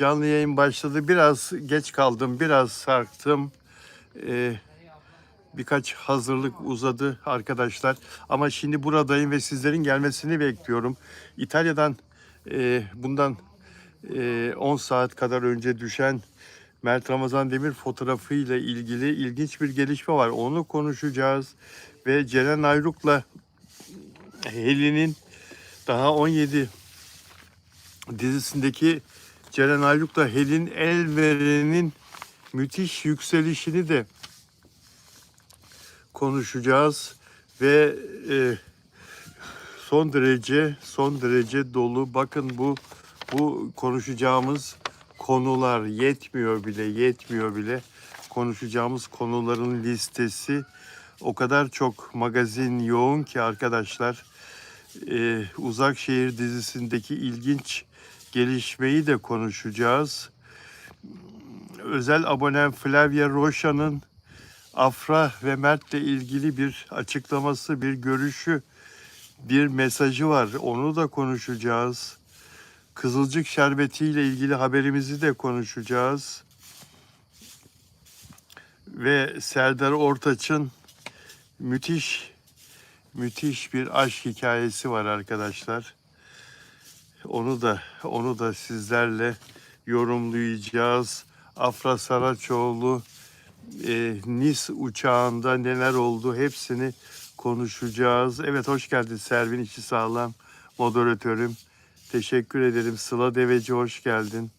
Canlı yayın başladı. Biraz geç kaldım, biraz sarktım. Birkaç hazırlık uzadı arkadaşlar. Ama şimdi buradayım ve sizlerin gelmesini bekliyorum. İtalya'dan bundan 10 saat kadar önce düşen Mert Ramazan Demir fotoğrafıyla ilgili ilginç bir gelişme var. Onu konuşacağız. Ve Ceren Ayruk'la Helin'in daha 17 dizisindeki Ceren Ayruk'la Helin Elveren'in müthiş yükselişini de konuşacağız ve son derece dolu. Bakın bu konuşacağımız konular yetmiyor bile. Konuşacağımız konuların listesi o kadar çok magazin yoğun ki arkadaşlar. Uzak Şehir dizisindeki ilginç gelişmeyi de konuşacağız. Özel abonem Flavia Roşa'nın Afra ve Mert'le ilgili bir açıklaması, bir görüşü, bir mesajı var. Onu da konuşacağız. Kızılcık Şerbeti ile ilgili haberimizi de konuşacağız. Ve Serdar Ortaç'ın müthiş bir aşk hikayesi var arkadaşlar. Onu da sizlerle yorumlayacağız. Afra Saraçoğlu Nice uçağında neler oldu hepsini konuşacağız. Evet, hoş geldin Servin İçi Sağlam moderatörüm. Teşekkür ederim. Sıla Deveci hoş geldin.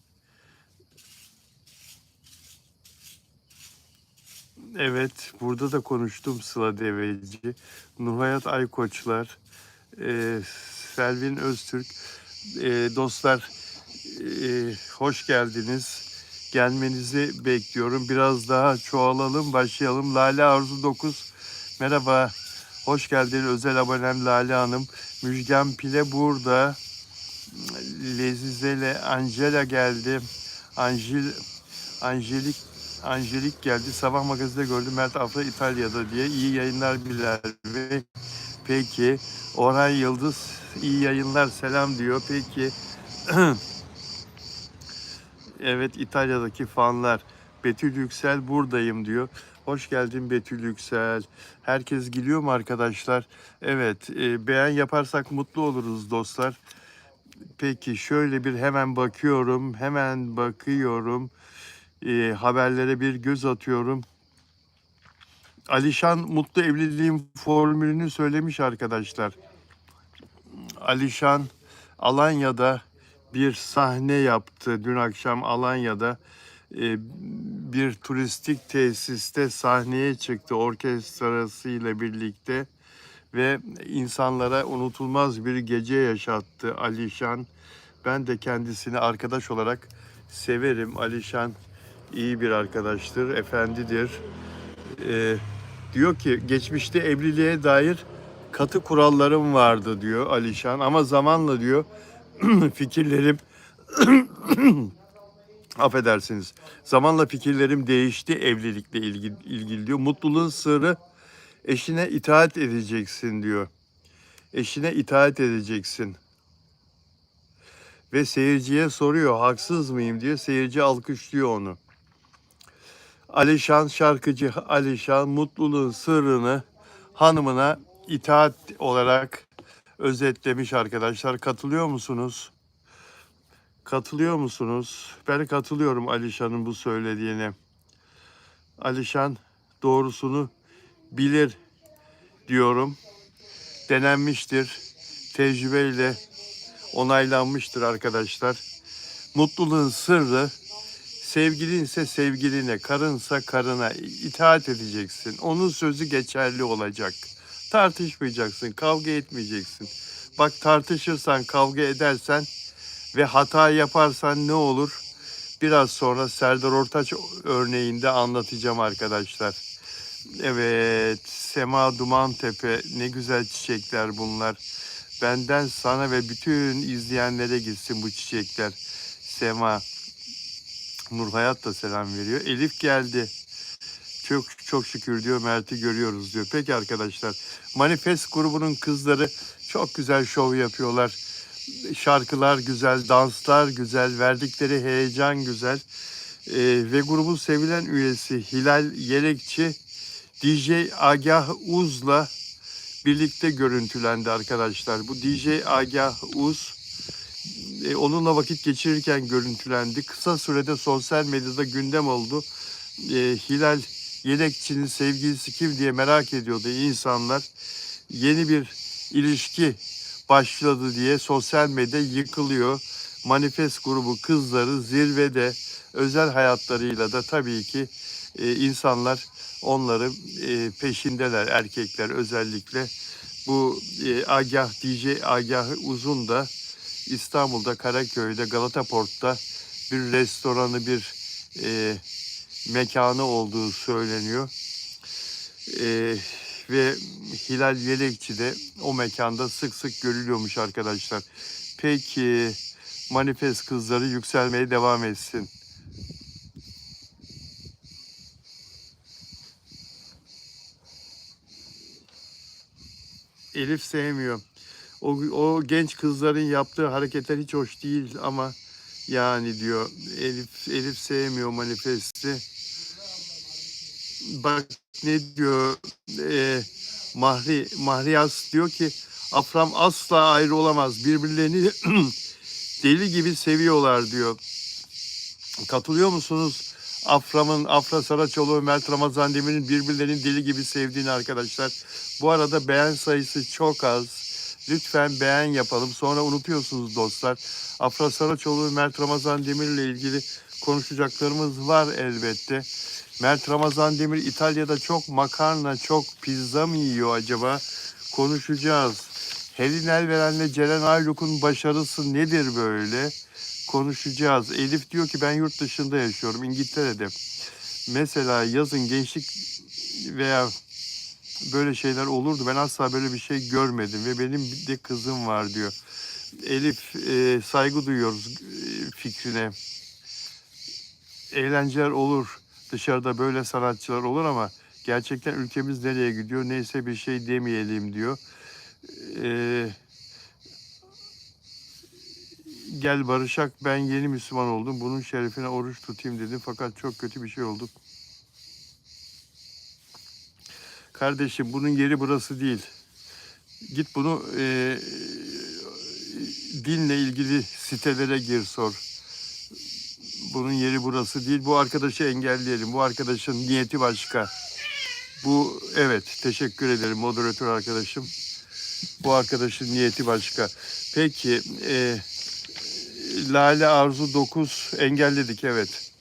Evet, burada da konuştum Sıla Deveci. Nurhayat Aykoçlar, Selvin Öztürk. Dostlar, hoş geldiniz. Gelmenizi bekliyorum. Biraz daha çoğalalım, başlayalım. Lale Arzu 9, merhaba. Hoş geldin özel abonem Lale Hanım. Müjgan Pile burada. Lezizele Angela geldi. Angelik Angelik geldi. Sabah magazinde gördüm Mert Afra İtalya'da diye. İyi yayınlar Bilal Bey. Peki. Orhan Yıldız iyi yayınlar selam diyor. Peki. Evet, İtalya'daki fanlar. Betül Yüksel buradayım diyor. Hoş geldin Betül Yüksel. Herkes geliyor mu arkadaşlar? Evet, beğen yaparsak mutlu oluruz dostlar. Peki şöyle bir hemen bakıyorum. Haberlere bir göz atıyorum. Alişan mutlu evliliğin formülünü söylemiş arkadaşlar. Alişan Alanya'da bir sahne yaptı. Dün akşam Alanya'da bir turistik tesiste sahneye çıktı orkestrasıyla birlikte ve insanlara unutulmaz bir gece yaşattı Alişan. Ben de kendisini arkadaş olarak severim. Alişan iyi bir arkadaştır, efendidir. Diyor ki geçmişte evliliğe dair katı kurallarım vardı diyor Alişan, ama zamanla diyor fikirlerim affedersiniz. Zamanla fikirlerim değişti evlilikle ilgili diyor. Mutluluğun sırrı eşine itaat edeceksin diyor. Eşine itaat edeceksin. Ve seyirciye soruyor haksız mıyım diyor. Seyirci alkışlıyor onu. Alişan, şarkıcı Alişan mutluluğun sırrını hanımına itaat olarak özetlemiş arkadaşlar. Katılıyor musunuz? Katılıyor musunuz? Ben katılıyorum Alişan'ın bu söylediğine. Alişan doğrusunu bilir diyorum. Denenmiştir. Tecrübeyle onaylanmıştır arkadaşlar. Mutluluğun sırrı sevgilinse sevgiline, karınsa karına itaat edeceksin. Onun sözü geçerli olacak. Tartışmayacaksın, kavga etmeyeceksin. Bak, tartışırsan, kavga edersen ve hata yaparsan ne olur? Biraz sonra Serdar Ortaç örneğinde anlatacağım arkadaşlar. Evet, Sema Dumantepe, ne güzel çiçekler bunlar. Benden sana ve bütün izleyenlere gitsin bu çiçekler. Sema, Nurhayat da selam veriyor. Elif geldi. Çok şükür diyor, Mert'i görüyoruz diyor. Peki arkadaşlar, Manifest grubunun kızları çok güzel şov yapıyorlar. Şarkılar güzel, danslar güzel, verdikleri heyecan güzel. Ve grubun sevilen üyesi Hilal Yelekçi, DJ Agah Uz'la birlikte görüntülendi arkadaşlar. Bu DJ Agah Uz onunla vakit geçirirken görüntülendi. Kısa sürede sosyal medyada gündem oldu. Hilal Yelekçi'nin sevgilisi kim diye merak ediyordu insanlar. Yeni bir ilişki başladı diye sosyal medya yıkılıyor. Manifest grubu kızları zirvede, özel hayatlarıyla da tabii ki insanlar onların peşindeler, erkekler özellikle. Bu DJ Agah Uzun da İstanbul'da, Karaköy'de, Galata Port'ta bir restoranı, bir mekanı olduğu söyleniyor. Ve Hilal Yelekçi de o mekanda sık sık görülüyormuş arkadaşlar. Peki manifest kızları yükselmeye devam etsin. Elif sevmiyor. O genç kızların yaptığı hareketler hiç hoş değil ama yani diyor Elif sevmiyor manifesti. Bak ne diyor Mahriyas diyor ki Afram asla ayrı olamaz. Birbirlerini deli gibi seviyorlar diyor. Katılıyor musunuz? Afra Saraçoğlu ve Mert Ramazan Demir'in birbirlerini deli gibi sevdiğini arkadaşlar. Bu arada beğen sayısı çok az. Lütfen beğen yapalım. Sonra unutuyorsunuz dostlar. Afra Saraçoğlu ve Mert Ramazan Demir ile ilgili konuşacaklarımız var elbette. Mert Ramazan Demir İtalya'da çok makarna, çok pizza mı yiyor acaba? Konuşacağız. Helin Elveren'le Ceren Ayluk'un başarısı nedir böyle? Konuşacağız. Elif diyor ki ben yurt dışında yaşıyorum, İngiltere'de. Mesela yazın gençlik veya böyle şeyler olurdu. Ben asla böyle bir şey görmedim ve benim de kızım var diyor. Elif saygı duyuyoruz fikrine. Eğlenceler olur. Dışarıda böyle sanatçılar olur ama gerçekten ülkemiz nereye gidiyor? Neyse bir şey demeyelim diyor. Gel barışak, ben yeni Müslüman oldum. Bunun şerefine oruç tutayım dedim fakat çok kötü bir şey oldu. Kardeşim bunun yeri burası değil. Git bunu dinle ilgili sitelere gir sor. Bunun yeri burası değil. Bu arkadaşı engelleyelim. Bu arkadaşın niyeti başka. Evet, teşekkür ederim moderatör arkadaşım. Bu arkadaşın niyeti başka. Peki Lale Arzu 9 engelledik, evet.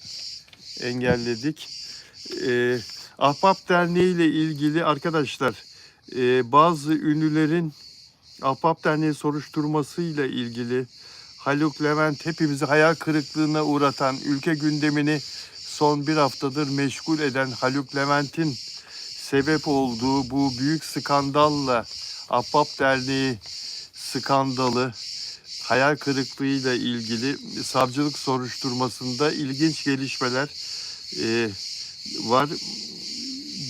Engelledik. Ahbap Derneği ile ilgili arkadaşlar bazı ünlülerin Ahbap Derneği soruşturmasıyla ilgili Haluk Levent hepimizi hayal kırıklığına uğratan, ülke gündemini son bir haftadır meşgul eden Haluk Levent'in sebep olduğu bu büyük skandalla Ahbap Derneği skandalı, hayal kırıklığıyla ilgili savcılık soruşturmasında ilginç gelişmeler var.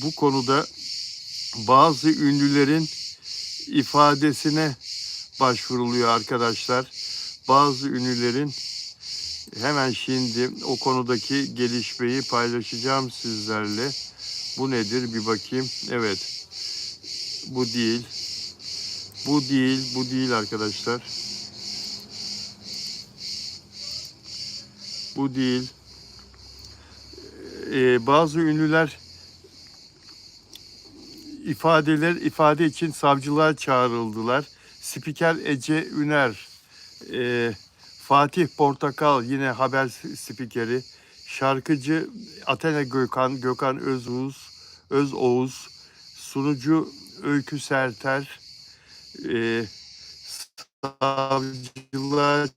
Bu konuda bazı ünlülerin ifadesine başvuruluyor arkadaşlar. Bazı ünlülerin, hemen şimdi o konudaki gelişmeyi paylaşacağım sizlerle. Bu nedir bir bakayım. Evet. Bu değil. Bu değil arkadaşlar. Bu değil. Bazı ünlüler ifade için savcılığa çağrıldılar. Spiker Ece Üner, Fatih Portakal yine haber spikeri, şarkıcı Athena Gökhan Özoğuz, sunucu Öykü Serter, savcılığa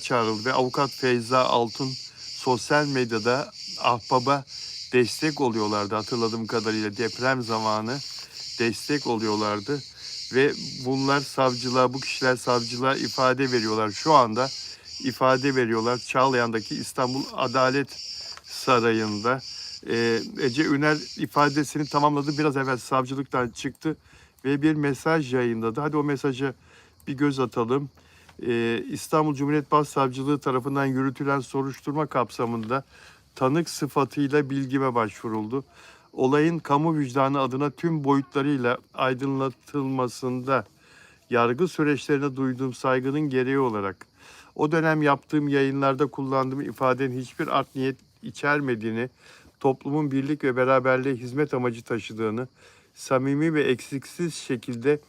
çağrıldı ve avukat Feyza Altun sosyal medyada Ahbap'a destek oluyorlardı, hatırladığım kadarıyla deprem zamanı destek oluyorlardı ve bu kişiler savcılığa ifade veriyorlar. Şu anda ifade veriyorlar Çağlayan'daki İstanbul Adalet Sarayı'nda. Ece Üner ifadesini tamamladı. Biraz evvel savcılıktan çıktı ve bir mesaj yayınladı. Hadi o mesaja bir göz atalım. İstanbul Cumhuriyet Başsavcılığı tarafından yürütülen soruşturma kapsamında tanık sıfatıyla bilgime başvuruldu. Olayın kamu vicdanı adına tüm boyutlarıyla aydınlatılmasında yargı süreçlerine duyduğum saygının gereği olarak o dönem yaptığım yayınlarda kullandığım ifadenin hiçbir art niyet içermediğini, toplumun birlik ve beraberliğe hizmet amacı taşıdığını samimi ve eksiksiz şekilde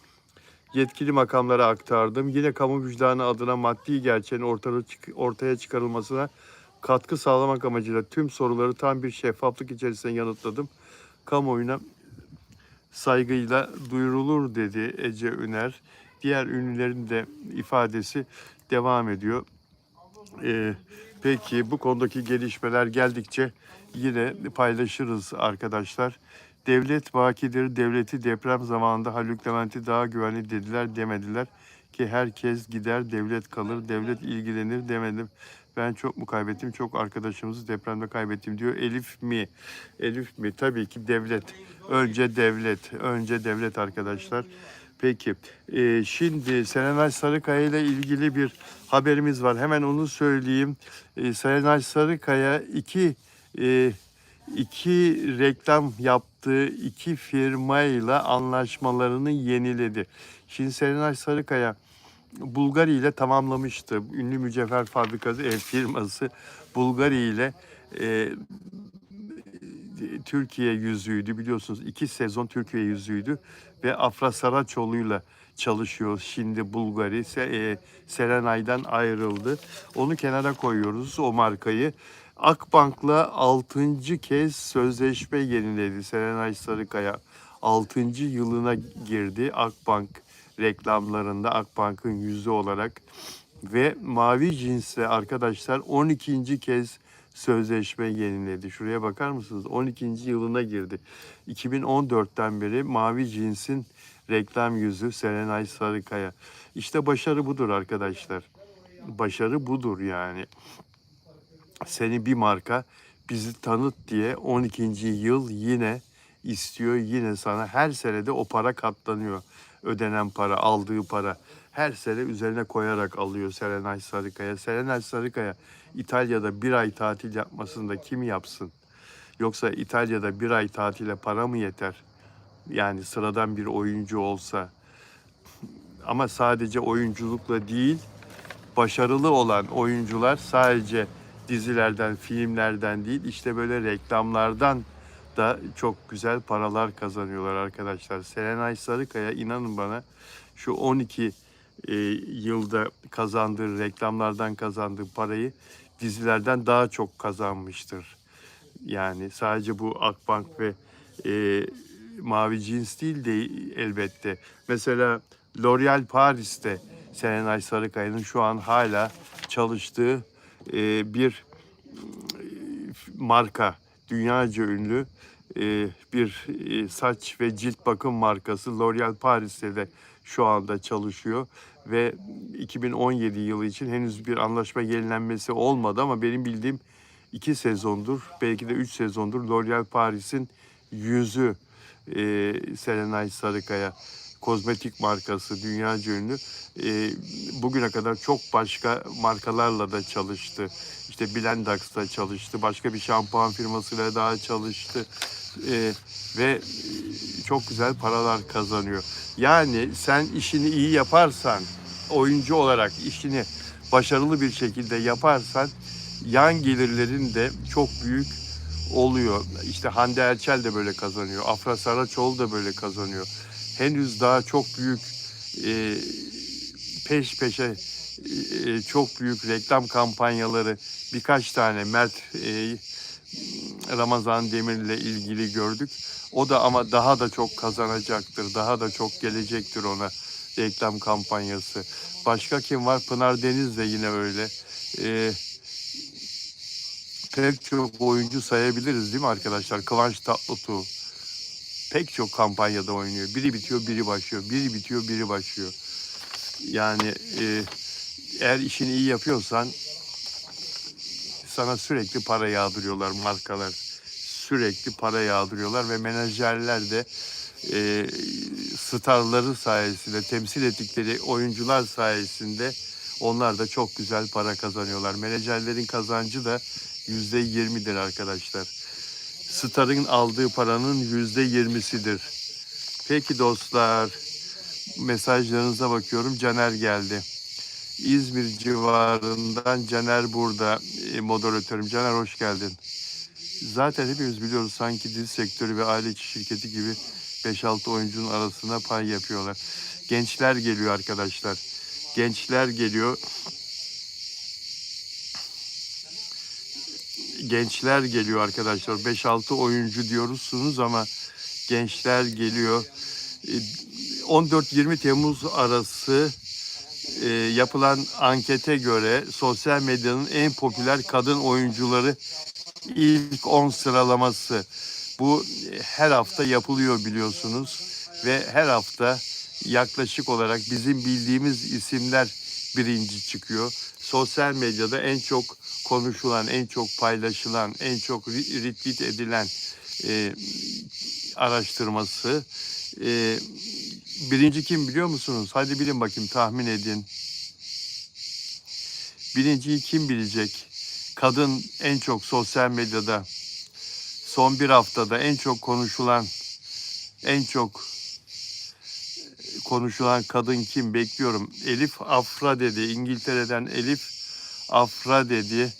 yetkili makamlara aktardım. Yine kamu vicdanı adına maddi gerçeğin ortaya çıkarılmasına katkı sağlamak amacıyla tüm soruları tam bir şeffaflık içerisinde yanıtladım. Kamuoyuna saygıyla duyurulur dedi Ece Üner. Diğer ünlülerin de ifadesi devam ediyor. Peki bu konudaki gelişmeler geldikçe yine paylaşırız arkadaşlar. Devlet bakidir, devleti deprem zamanında Haluk Levent'i daha güvenli dediler demediler ki herkes gider devlet kalır, devlet ilgilenir demedim. Ben çok mu kaybettim, çok arkadaşımızı depremde kaybettim diyor Elif mi? Elif mi? Tabii ki devlet. Önce devlet, önce devlet arkadaşlar. Peki, şimdi Serenay Sarıkaya ile ilgili bir haberimiz var. Hemen onu söyleyeyim. Serenay Sarıkaya iki reklam yaptığı iki firmayla anlaşmalarını yeniledi. Şimdi Serenay Sarıkaya Bulgari ile tamamlamıştı. Ünlü mücevher fabrikası firması Bulgari ile e, Türkiye yüzüydü biliyorsunuz. 2 sezon Türkiye yüzüydü ve Afra Saraçoğlu'yla çalışıyor. Şimdi Bulgari Serenay'dan ayrıldı. Onu kenara koyuyoruz o markayı. Akbank'la 6. kez sözleşme yeniledi. Serenay Sarıkaya 6. yılına girdi Akbank reklamlarında, Akbank'ın yüzü olarak ve Mavi Cins'le arkadaşlar 12. kez sözleşme yeniledi. Şuraya bakar mısınız? 12. yılına girdi. 2014'ten beri Mavi Cins'in reklam yüzü Serenay Sarıkaya. İşte başarı budur arkadaşlar. Başarı budur yani. Seni bir marka bizi tanıt diye 12. yıl yine istiyor. Yine sana her senede o para katlanıyor. Ödenen para, aldığı para. Her sene üzerine koyarak alıyor Serenay Sarıkaya. Serenay Sarıkaya İtalya'da bir ay tatil yapmasını da kim yapsın? Yoksa İtalya'da bir ay tatile para mı yeter? Yani sıradan bir oyuncu olsa. Ama sadece oyunculukla değil, başarılı olan oyuncular sadece dizilerden, filmlerden değil, işte böyle reklamlardan da çok güzel paralar kazanıyorlar arkadaşlar. Serenay Sarıkaya inanın bana şu 12 yılda kazandığı reklamlardan kazandığı parayı dizilerden daha çok kazanmıştır. Yani sadece bu Akbank ve e, Mavi Cins değil de elbette. Mesela L'Oréal Paris'te Serenay Sarıkaya'nın şu an hala çalıştığı bir marka, dünyaca ünlü bir saç ve cilt bakım markası L'Oréal Paris'te de şu anda çalışıyor ve 2017 yılı için henüz bir anlaşma yenilenmesi olmadı ama benim bildiğim 2 sezondur, belki de 3 sezondur L'Oréal Paris'in yüzü Serenay Sarıkaya. Kozmetik markası, dünyaca ünlü. Bugüne kadar çok başka markalarla da çalıştı. İşte Blendax'ta çalıştı, başka bir şampuan firmasıyla daha çalıştı. Ve çok güzel paralar kazanıyor. Yani sen işini iyi yaparsan, oyuncu olarak işini başarılı bir şekilde yaparsan yan gelirlerin de çok büyük oluyor. İşte Hande Erçel de böyle kazanıyor. Afra Saraçoğlu da böyle kazanıyor. Henüz daha çok büyük peş peşe çok büyük reklam kampanyaları birkaç tane Ramazan Demir'le ilgili gördük. O da ama daha da çok kazanacaktır. Daha da çok gelecektir ona reklam kampanyası. Başka kim var? Pınar Deniz de yine öyle. Pek çok oyuncu sayabiliriz değil mi arkadaşlar? Kıvanç Tatlıtuğ pek çok kampanyada oynuyor. Biri bitiyor, biri başlıyor. Biri bitiyor, biri başlıyor. Yani eğer işini iyi yapıyorsan sana sürekli para yağdırıyorlar markalar. Sürekli para yağdırıyorlar ve menajerler de starları sayesinde, temsil ettikleri oyuncular sayesinde Onlar da çok güzel para kazanıyorlar. Menajerlerin kazancı da %20'dir arkadaşlar. Star'ın aldığı paranın %20'sidir. Peki dostlar, mesajlarınıza bakıyorum. Caner geldi. İzmir civarından Caner burada. Moderatörüm Caner, hoş geldin. Zaten hepimiz biliyoruz, sanki dizi sektörü ve aile içi şirketi gibi 5-6 oyuncunun arasına pay yapıyorlar. Gençler geliyor arkadaşlar. Gençler geliyor. Gençler geliyor arkadaşlar. 5-6 oyuncu diyorsunuz ama gençler geliyor. 14-20 Temmuz arası yapılan ankete göre sosyal medyanın en popüler kadın oyuncuları ilk 10 sıralaması. Bu her hafta yapılıyor biliyorsunuz ve her hafta yaklaşık olarak bizim bildiğimiz isimler birinci çıkıyor. Sosyal medyada en çok konuşulan, en çok paylaşılan, en çok retweet edilen araştırması. Birinci kim biliyor musunuz? Hadi bilin bakayım, tahmin edin. Birinciyi kim bilecek? Kadın en çok sosyal medyada son bir haftada en çok konuşulan kadın kim? Bekliyorum. Elif Afra dedi. İngiltere'den Elif Afra dedi.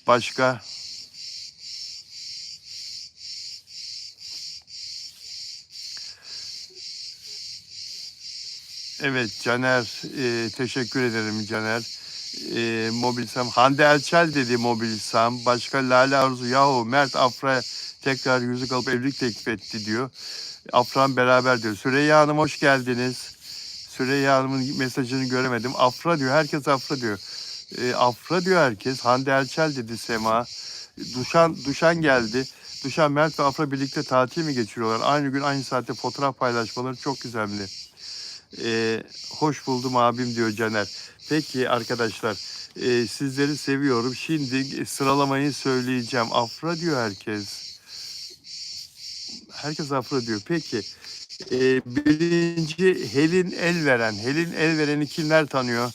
Başka? Evet Caner, teşekkür ederim Caner. Mobilsam, Hande Erçel dedi Mobilsam. Başka? Lale Arzu, yahu Mert Afra tekrar yüzük alıp evlilik teklif etti diyor. Afran beraber diyor. Süreyya Hanım hoş geldiniz. Süreyya Hanım'ın mesajını göremedim. Afra diyor, herkes Afra diyor. Afra diyor herkes. Hande Erçel dedi Sema. Duşan geldi. Duşan, Mert ve Afra birlikte tatil mi geçiriyorlar? Aynı gün aynı saatte fotoğraf paylaşmaları çok güzeldi. Hoş buldum abim diyor Caner. Peki arkadaşlar, sizleri seviyorum. Şimdi sıralamayı söyleyeceğim. Afra diyor herkes. Herkes Afra diyor. Peki birinci Helin Elveren. Helin Elveren'i kimler tanıyor?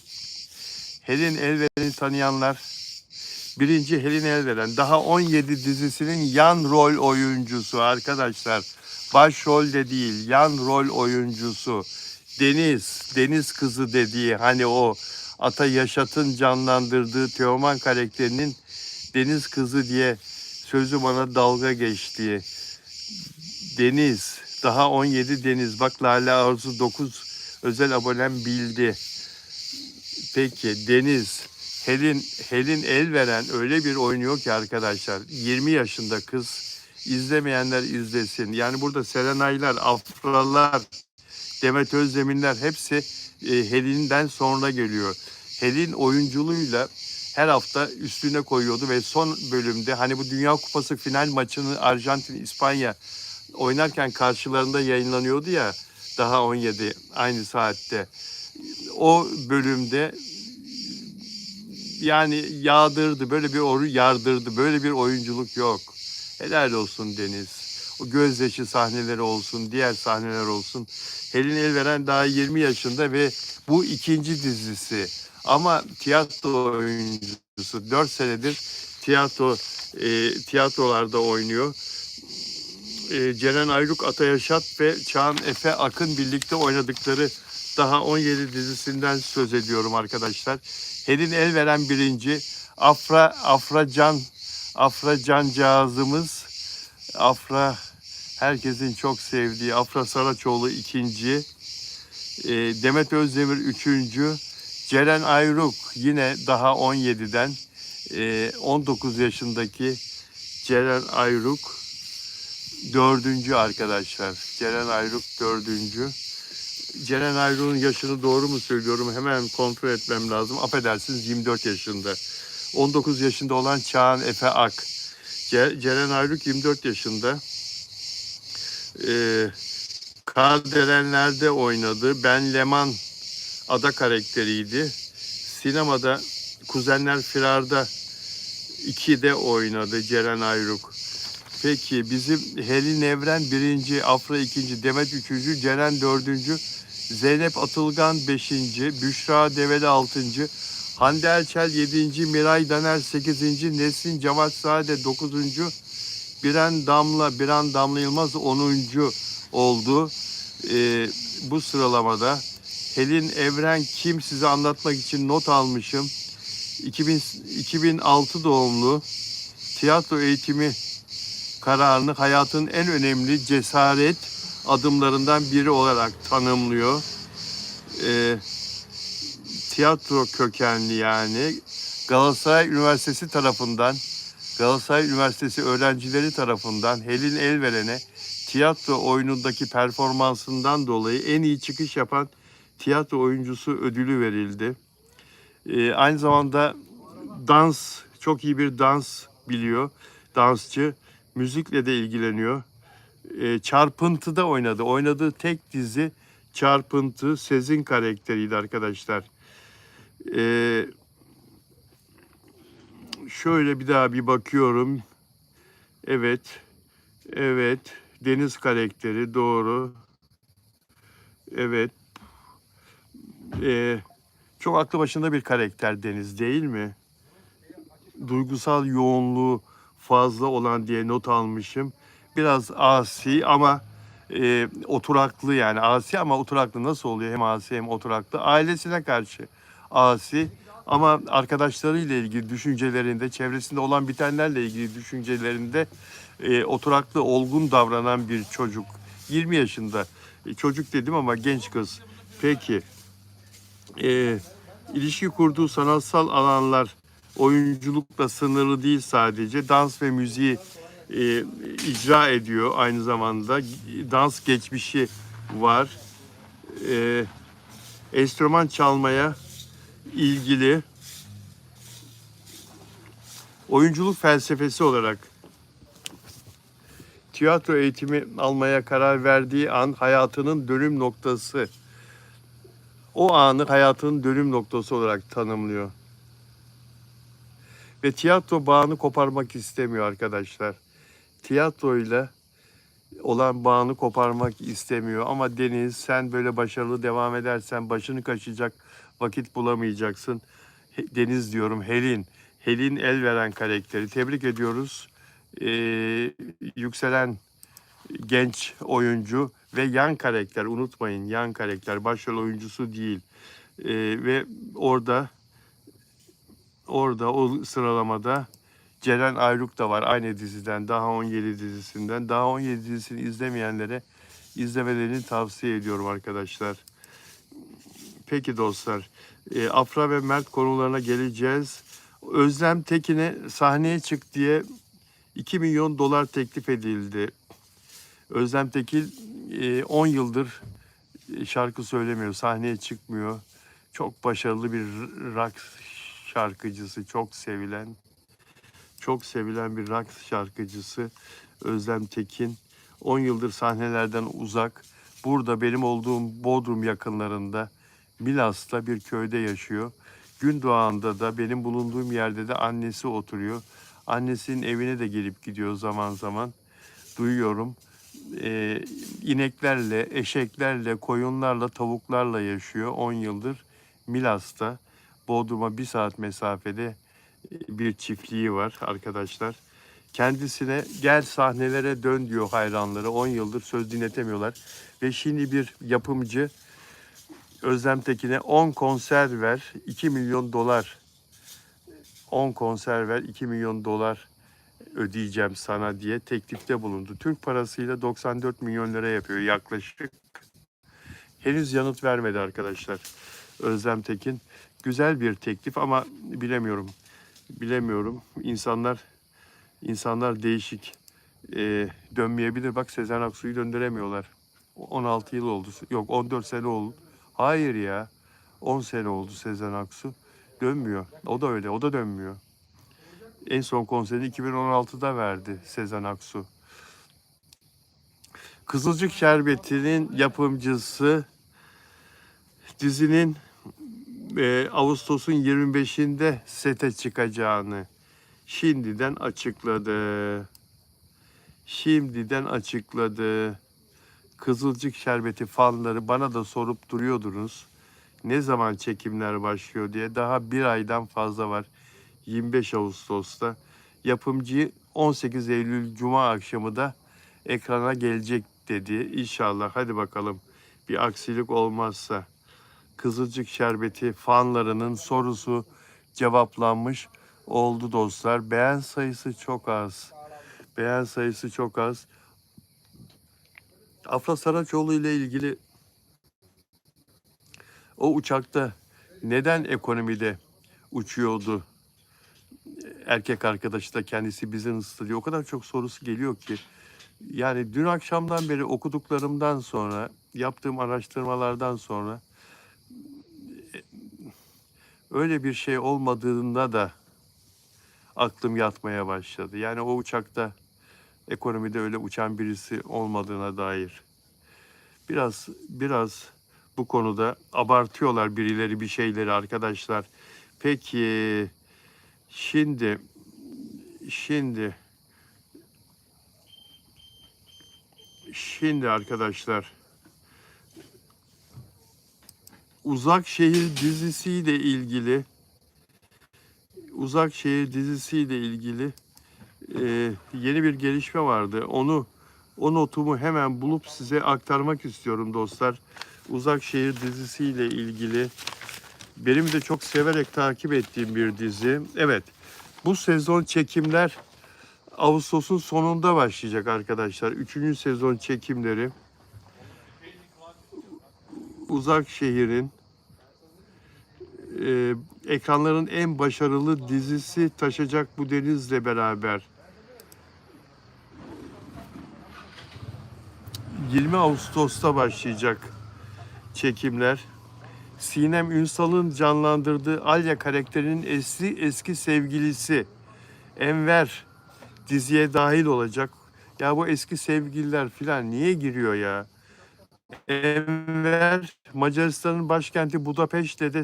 Helin Elveren'i tanıyanlar. Birinci Helin Elveren. Daha 17 dizisinin yan rol oyuncusu arkadaşlar. Başrol de değil, yan rol oyuncusu. Deniz kızı dediği, hani o Ata Yaşat'ın canlandırdığı Teoman karakterinin Deniz kızı diye sözü bana dalga geçtiği. Deniz, daha 17 Deniz. Bak Lale Arzu 9 özel abonem bildi. Peki Deniz, Helin Elveren öyle bir oynuyor ki arkadaşlar. 20 yaşında kız. İzlemeyenler izlesin. Yani burada Serenaylar, Afralar, Demet Özdemirler hepsi Helin'den sonra geliyor. Helin oyunculuğuyla her hafta üstüne koyuyordu ve son bölümde, hani bu Dünya Kupası final maçını Arjantin İspanya oynarken karşılarında yayınlanıyordu ya, daha 17 aynı saatte. O bölümde yani yağdırdı, böyle bir yardırdı, böyle bir oyunculuk yok. Helal olsun Deniz. O gözyaşı sahneleri olsun, diğer sahneler olsun. Helin Elveren daha 20 yaşında ve bu ikinci dizisi. Ama tiyatro oyuncusu. 4 senedir tiyatrolarda oynuyor. Ceren Ayruk, Ata Yaşat ve Çağan Efe Akın birlikte oynadıkları daha 17 dizisinden söz ediyorum arkadaşlar. Helin Elveren birinci, Afra cancağızımız, Afra herkesin çok sevdiği Afra Saraçoğlu ikinci, Demet Özdemir üçüncü, Ceren Ayruk yine daha 17'den 19 yaşındaki Ceren Ayruk dördüncü arkadaşlar. Ceren Ayruk dördüncü. Ceren Ayruk'un yaşını doğru mu söylüyorum? Hemen kontrol etmem lazım. Affedersiniz, 24 yaşında. 19 yaşında olan Çağan Efe Ak. Ceren Ayruk 24 yaşında. Kardelenler'de oynadı. Ben Leman ada karakteriydi. Sinemada Kuzenler Firar'da 2'de oynadı Ceren Ayruk. Peki bizim Helin Evren birinci, Afra ikinci, Demet üçüncü, Ceren dördüncü. Zeynep Atılgan 5. Büşra Develi 6. Hande Erçel 7. Miray Daner 8. Nesrin Cevat Sade 9. Biren Damla Yılmaz 10. oldu. Bu sıralamada Helin Evren kim, size anlatmak için not almışım. 2006 doğumlu, tiyatro eğitimi kararını hayatın en önemli cesaret adımlarından biri olarak tanımlıyor. Tiyatro kökenli yani. Galatasaray Üniversitesi öğrencileri tarafından Helin Elveren'e tiyatro oyunundaki performansından dolayı en iyi çıkış yapan tiyatro oyuncusu ödülü verildi. Aynı zamanda çok iyi bir dans biliyor, dansçı. Müzikle de ilgileniyor. Çarpıntı'da oynadı. Oynadığı tek dizi Çarpıntı, Sezin karakteriydi arkadaşlar. Şöyle bir daha bir bakıyorum. Evet, evet. Deniz karakteri doğru. Evet. Çok aklı başında bir karakter Deniz, değil mi? Duygusal yoğunluğu fazla olan diye not almışım. Biraz asi ama oturaklı, yani asi ama oturaklı. Nasıl oluyor hem asi hem oturaklı? Ailesine karşı asi ama arkadaşlarıyla ilgili düşüncelerinde, çevresinde olan bitenlerle ilgili düşüncelerinde oturaklı, olgun davranan bir çocuk. 20 yaşında. Çocuk dedim ama genç kız. Peki. İlişki kurduğu sanatsal alanlar oyunculukla sınırlı değil sadece. Dans ve müziği icra ediyor aynı zamanda. Dans geçmişi var. Enstrüman çalmaya ilgili. Oyunculuk felsefesi olarak tiyatro eğitimi almaya karar verdiği an hayatının dönüm noktası. O anı hayatının dönüm noktası olarak tanımlıyor. Ve tiyatro bağını koparmak istemiyor arkadaşlar. Tiyatroyla olan bağını koparmak istemiyor. Ama Deniz, sen böyle başarılı devam edersen başını kaşıyacak vakit bulamayacaksın. Deniz diyorum, Helin. Helin Elveren karakteri. Tebrik ediyoruz. Yükselen genç oyuncu ve yan karakter, unutmayın, yan karakter, başrol oyuncusu değil. Ve orada o sıralamada Ceren Ayruk da var, aynı diziden, Daha 17 dizisinden. Daha 17 dizisini izlemeyenlere izlemelerini tavsiye ediyorum arkadaşlar. Peki dostlar, Afra ve Mert konularına geleceğiz. Özlem Tekin'e sahneye çık diye 2 milyon dolar teklif edildi. Özlem Tekin 10 yıldır şarkı söylemiyor, sahneye çıkmıyor. Çok başarılı bir rock şarkıcısı, çok sevilen bir rock şarkıcısı Özlem Tekin. 10 yıldır sahnelerden uzak. Burada benim olduğum Bodrum yakınlarında Milas'ta bir köyde yaşıyor. Gündoğan'da da benim bulunduğum yerde de annesi oturuyor. Annesinin evine de gelip gidiyor zaman zaman. Duyuyorum. İneklerle, eşeklerle, koyunlarla, tavuklarla yaşıyor 10 yıldır Milas'ta. Bodrum'a 1 saat mesafede bir çiftliği var arkadaşlar. Kendisine gel sahnelere dön diyor hayranları. 10 yıldır söz dinletemiyorlar. Ve şimdi bir yapımcı Özlem Tekin'e 10 konser ver 2 milyon dolar. 10 konser ver 2 milyon dolar ödeyeceğim sana diye teklifte bulundu. Türk parasıyla 94 milyon lira yapıyor yaklaşık. Henüz yanıt vermedi arkadaşlar Özlem Tekin. Güzel bir teklif ama bilemiyorum. İnsanlar değişik. Dönmeyebilir. Bak, Sezen Aksu'yu döndüremiyorlar. 16 yıl oldu. Yok, 14 sene oldu. Hayır ya. 10 sene oldu Sezen Aksu. Dönmüyor. O da öyle. O da dönmüyor. En son konserini 2016'da verdi Sezen Aksu. Kızılcık Şerbeti'nin yapımcısı dizinin Ağustos'un 25'inde sete çıkacağını şimdiden açıkladı. Kızılcık Şerbeti fanları bana da sorup duruyordunuz. Ne zaman çekimler başlıyor diye. Daha bir aydan fazla var. 25 Ağustos'ta. Yapımcı 18 Eylül Cuma akşamı da ekrana gelecek dedi. İnşallah, hadi bakalım, bir aksilik olmazsa. Kızılcık Şerbeti fanlarının sorusu cevaplanmış oldu dostlar. Beğen sayısı çok az. Beğen sayısı çok az. Afra Saraçoğlu ile ilgili o uçakta neden ekonomide uçuyordu? Erkek arkadaşı da kendisi business'ta diyor. O kadar çok sorusu geliyor ki. Yani dün akşamdan beri okuduklarımdan sonra, yaptığım araştırmalardan sonra öyle bir şey olmadığında da aklım yatmaya başladı. Yani o uçakta ekonomide öyle uçan birisi olmadığına dair. Biraz bu konuda abartıyorlar birileri bir şeyleri arkadaşlar. Peki şimdi şimdi arkadaşlar, Uzak Şehir dizisiyle ilgili yeni bir gelişme vardı. O notumu hemen bulup size aktarmak istiyorum dostlar. Uzak Şehir dizisiyle ilgili benim de çok severek takip ettiğim bir dizi. Evet, bu sezon çekimler Ağustos'un sonunda başlayacak arkadaşlar. 3. sezon çekimleri Uzak Şehir'in ekranların en başarılı dizisi Taşacak Bu Deniz'le beraber 20 Ağustos'ta başlayacak çekimler. Sinem Ünsal'ın canlandırdığı Alya karakterinin eski sevgilisi Enver diziye dahil olacak. Ya bu eski sevgililer filan niye giriyor ya? Enver Macaristan'ın başkenti Budapeşte'de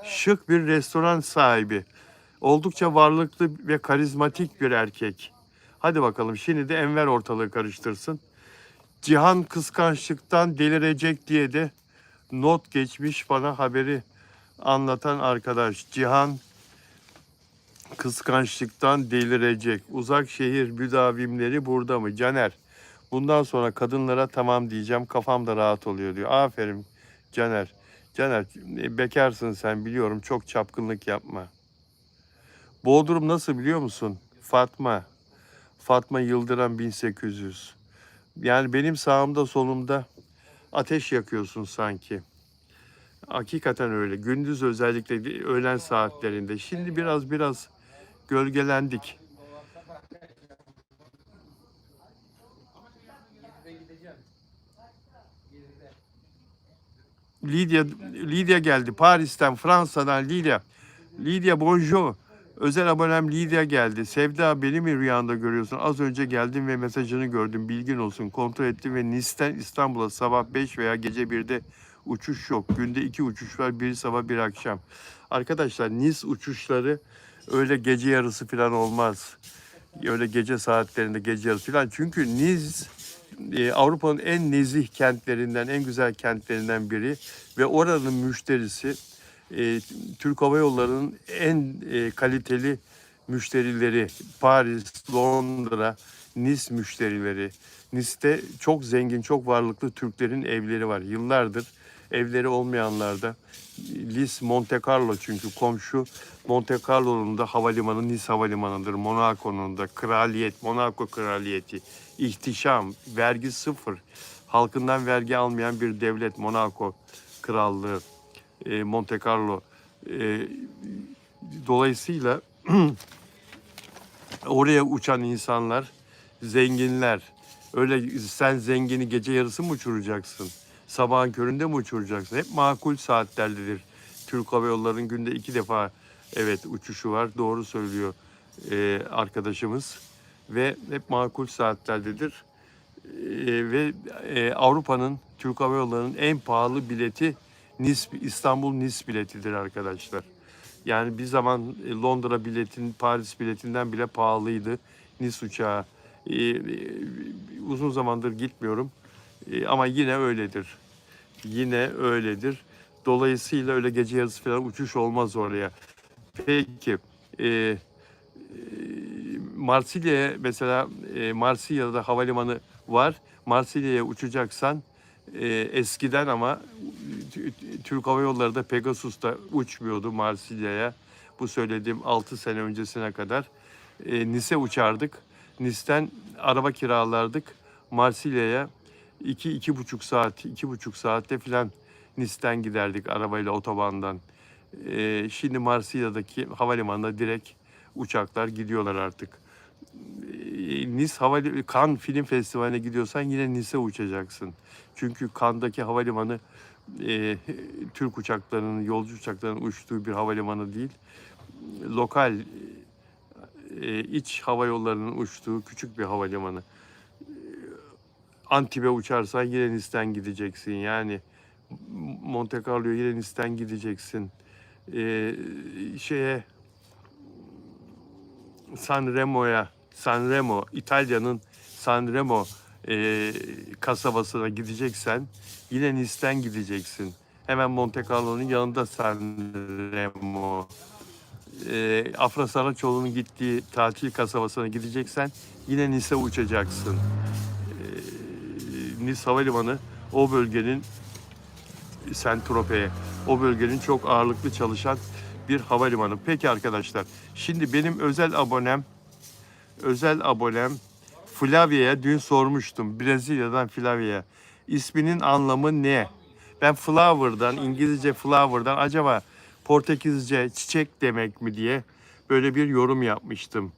şık bir restoran sahibi. Oldukça varlıklı ve karizmatik bir erkek. Hadi bakalım, şimdi de Enver ortalığı karıştırsın. Cihan kıskançlıktan delirecek diye de not geçmiş bana haberi anlatan arkadaş. Cihan kıskançlıktan delirecek. Uzak Şehir müdavimleri burada mı? Caner, bundan sonra kadınlara tamam diyeceğim, kafam da rahat oluyor diyor. Aferin Caner. Caner, bekarsın sen, biliyorum, çok çapkınlık yapma. Bodrum nasıl biliyor musun? Fatma Yıldıran 1800. Yani benim sağımda solumda ateş yakıyorsun sanki. Hakikaten öyle. Gündüz, özellikle öğlen saatlerinde. Şimdi biraz gölgelendik. Lydia geldi. Paris'ten, Fransa'dan Lydia. Lydia bonjour. Özel abonem Lydia geldi. Sevda, beni mi rüyanda görüyorsun? Az önce geldim ve mesajını gördüm. Bilgin olsun. Kontrol ettim ve Nice'ten İstanbul'a sabah 5 veya gece 1'de uçuş yok. Günde 2 uçuş var. Biri sabah, bir akşam. Arkadaşlar, Nice uçuşları öyle gece yarısı falan olmaz. Öyle gece saatlerinde gece yarısı falan. Çünkü Nice Avrupa'nın en nezih kentlerinden, en güzel kentlerinden biri ve oranın müşterisi Türk Hava Yolları'nın en kaliteli müşterileri, Paris, Londra, Nice müşterileri. Nice'te çok zengin, çok varlıklı Türklerin evleri var. Yıllardır evleri olmayanlar da Nice, Monte Carlo, çünkü komşu Monte Carlo'nun da havalimanı Nice Havalimanı'ndır. Monaco'nun da kraliyet, Monaco kraliyeti. İhtişam, vergi sıfır. Halkından vergi almayan bir devlet Monaco Krallığı, Monte Carlo. Dolayısıyla oraya uçan insanlar zenginler. Öyle sen zengini gece yarısı mı uçuracaksın? Sabahın köründe mi uçuracaksın? Hep makul saatlerdedir. Türk Hava Yolları'nın günde 2 defa evet uçuşu var. Doğru söylüyor arkadaşımız. Ve hep makul saatlerdedir. Avrupa'nın, Türk Hava Yolları'nın en pahalı bileti İstanbul Nice biletidir arkadaşlar. Yani bir zaman Londra biletin, Paris biletinden bile pahalıydı Nice uçağı. Uzun zamandır gitmiyorum. Ama yine öyledir. Yine öyledir. Dolayısıyla öyle gece yarısı falan uçuş olmaz oraya. Peki, Marsilya'ya mesela, Marsilya'da havalimanı var. Marsilya'ya uçacaksan eskiden, ama Türk Hava Yolları da Pegasus'ta uçmuyordu Marsilya'ya. Bu söylediğim 6 sene öncesine kadar. Nice uçardık. Nice'ten araba kiralardık. Marsilya'ya 2,5 saat, 2,5 saatte filan Nice'ten giderdik arabayla, otobandan. Şimdi Marsilya'daki havalimanına direkt uçaklar gidiyorlar artık. Cannes Film Festivali'ne gidiyorsan yine Nice'e uçacaksın. Çünkü Cannes'daki havalimanı Türk uçaklarının, yolcu uçaklarının uçtuğu bir havalimanı değil. Lokal iç hava yollarının uçtuğu küçük bir havalimanı. Antibes'e uçarsan yine Nice'ten gideceksin. Yani Monte Carlo'ya yine Nice'ten gideceksin. Sanremo, İtalya'nın Sanremo kasabasına gideceksen yine Nice'ten gideceksin. Hemen Monte Carlo'nun yanında Sanremo. Afra Saraçoğlu'nun gittiği tatil kasabasına gideceksen yine Nice'e uçacaksın. Nice Havalimanı o bölgenin, Saint-Tropez'e, o bölgenin çok ağırlıklı çalışan bir havalimanı. Peki arkadaşlar, şimdi benim özel abonem Flavia'ya dün sormuştum. Brezilya'dan Flavia. İsminin anlamı ne? Ben flower'dan, İngilizce flower'dan acaba Portekizce çiçek demek mi diye böyle bir yorum yapmıştım.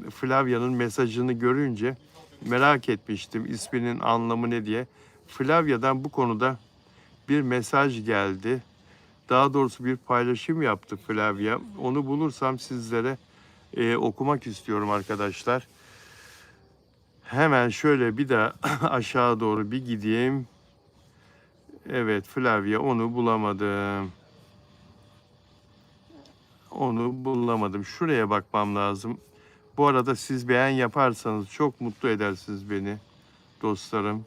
Flavia'nın mesajını görünce merak etmiştim isminin anlamı ne diye. Flavia'dan bu konuda bir mesaj geldi. Daha doğrusu bir paylaşım yaptı Flavia. Onu bulursam sizlere okumak istiyorum arkadaşlar. Hemen şöyle bir de aşağı doğru bir gideyim. Evet, Flavia, onu bulamadım. Onu bulamadım. Şuraya bakmam lazım. Bu arada siz beğen yaparsanız çok mutlu edersiniz beni dostlarım.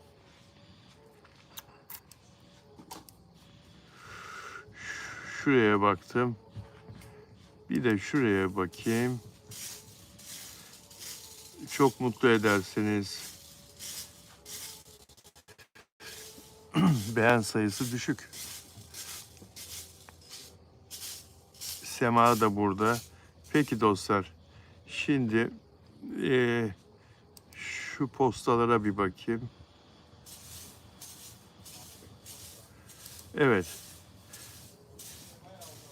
Şuraya baktım. Bir de şuraya bakayım. Çok mutlu edersiniz. Beğen sayısı düşük. Sema da burada. Peki dostlar. Şimdi şu postalara bir bakayım. Evet.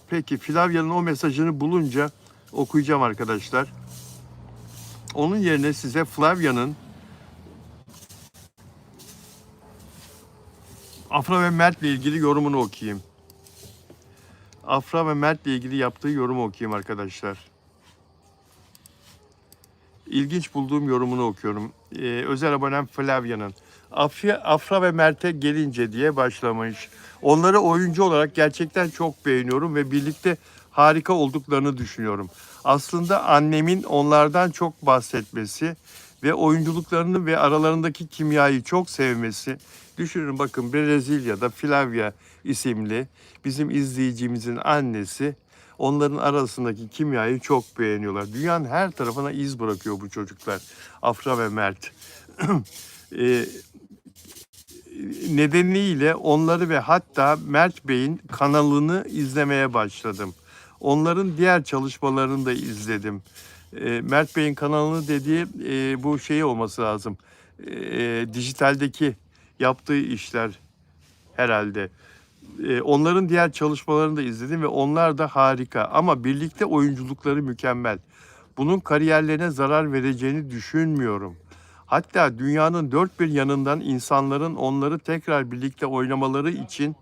Peki Flavia'nın o mesajını bulunca okuyacağım arkadaşlar. Onun yerine size Flavia'nın Afra ve Mert'le ilgili yorumunu okuyayım. Afra ve Mert'le ilgili yaptığı yorumu okuyayım arkadaşlar. İlginç bulduğum yorumunu okuyorum. Özel abonem Flavia'nın. Afra ve Mert'e gelince diye başlamış. Onları oyuncu olarak gerçekten çok beğeniyorum ve birlikte harika olduklarını düşünüyorum. Aslında annemin onlardan çok bahsetmesi ve oyunculuklarını ve aralarındaki kimyayı çok sevmesi. Düşünün bakın, Brezilya'da Flavia isimli bizim izleyicimizin annesi onların arasındaki kimyayı çok beğeniyorlar. Dünyanın her tarafına iz bırakıyor bu çocuklar. Afra ve Mert. Nedeniyle onları ve hatta Mert Bey'in kanalını izlemeye başladım. Onların diğer çalışmalarını da izledim. Mert Bey'in kanalını dediği bu şey olması lazım. Dijitaldeki yaptığı işler herhalde. Onların diğer çalışmalarını da izledim ve onlar da harika. Ama birlikte oyunculukları mükemmel. Bunun kariyerlerine zarar vereceğini düşünmüyorum. Hatta dünyanın dört bir yanından insanların onları tekrar birlikte oynamaları için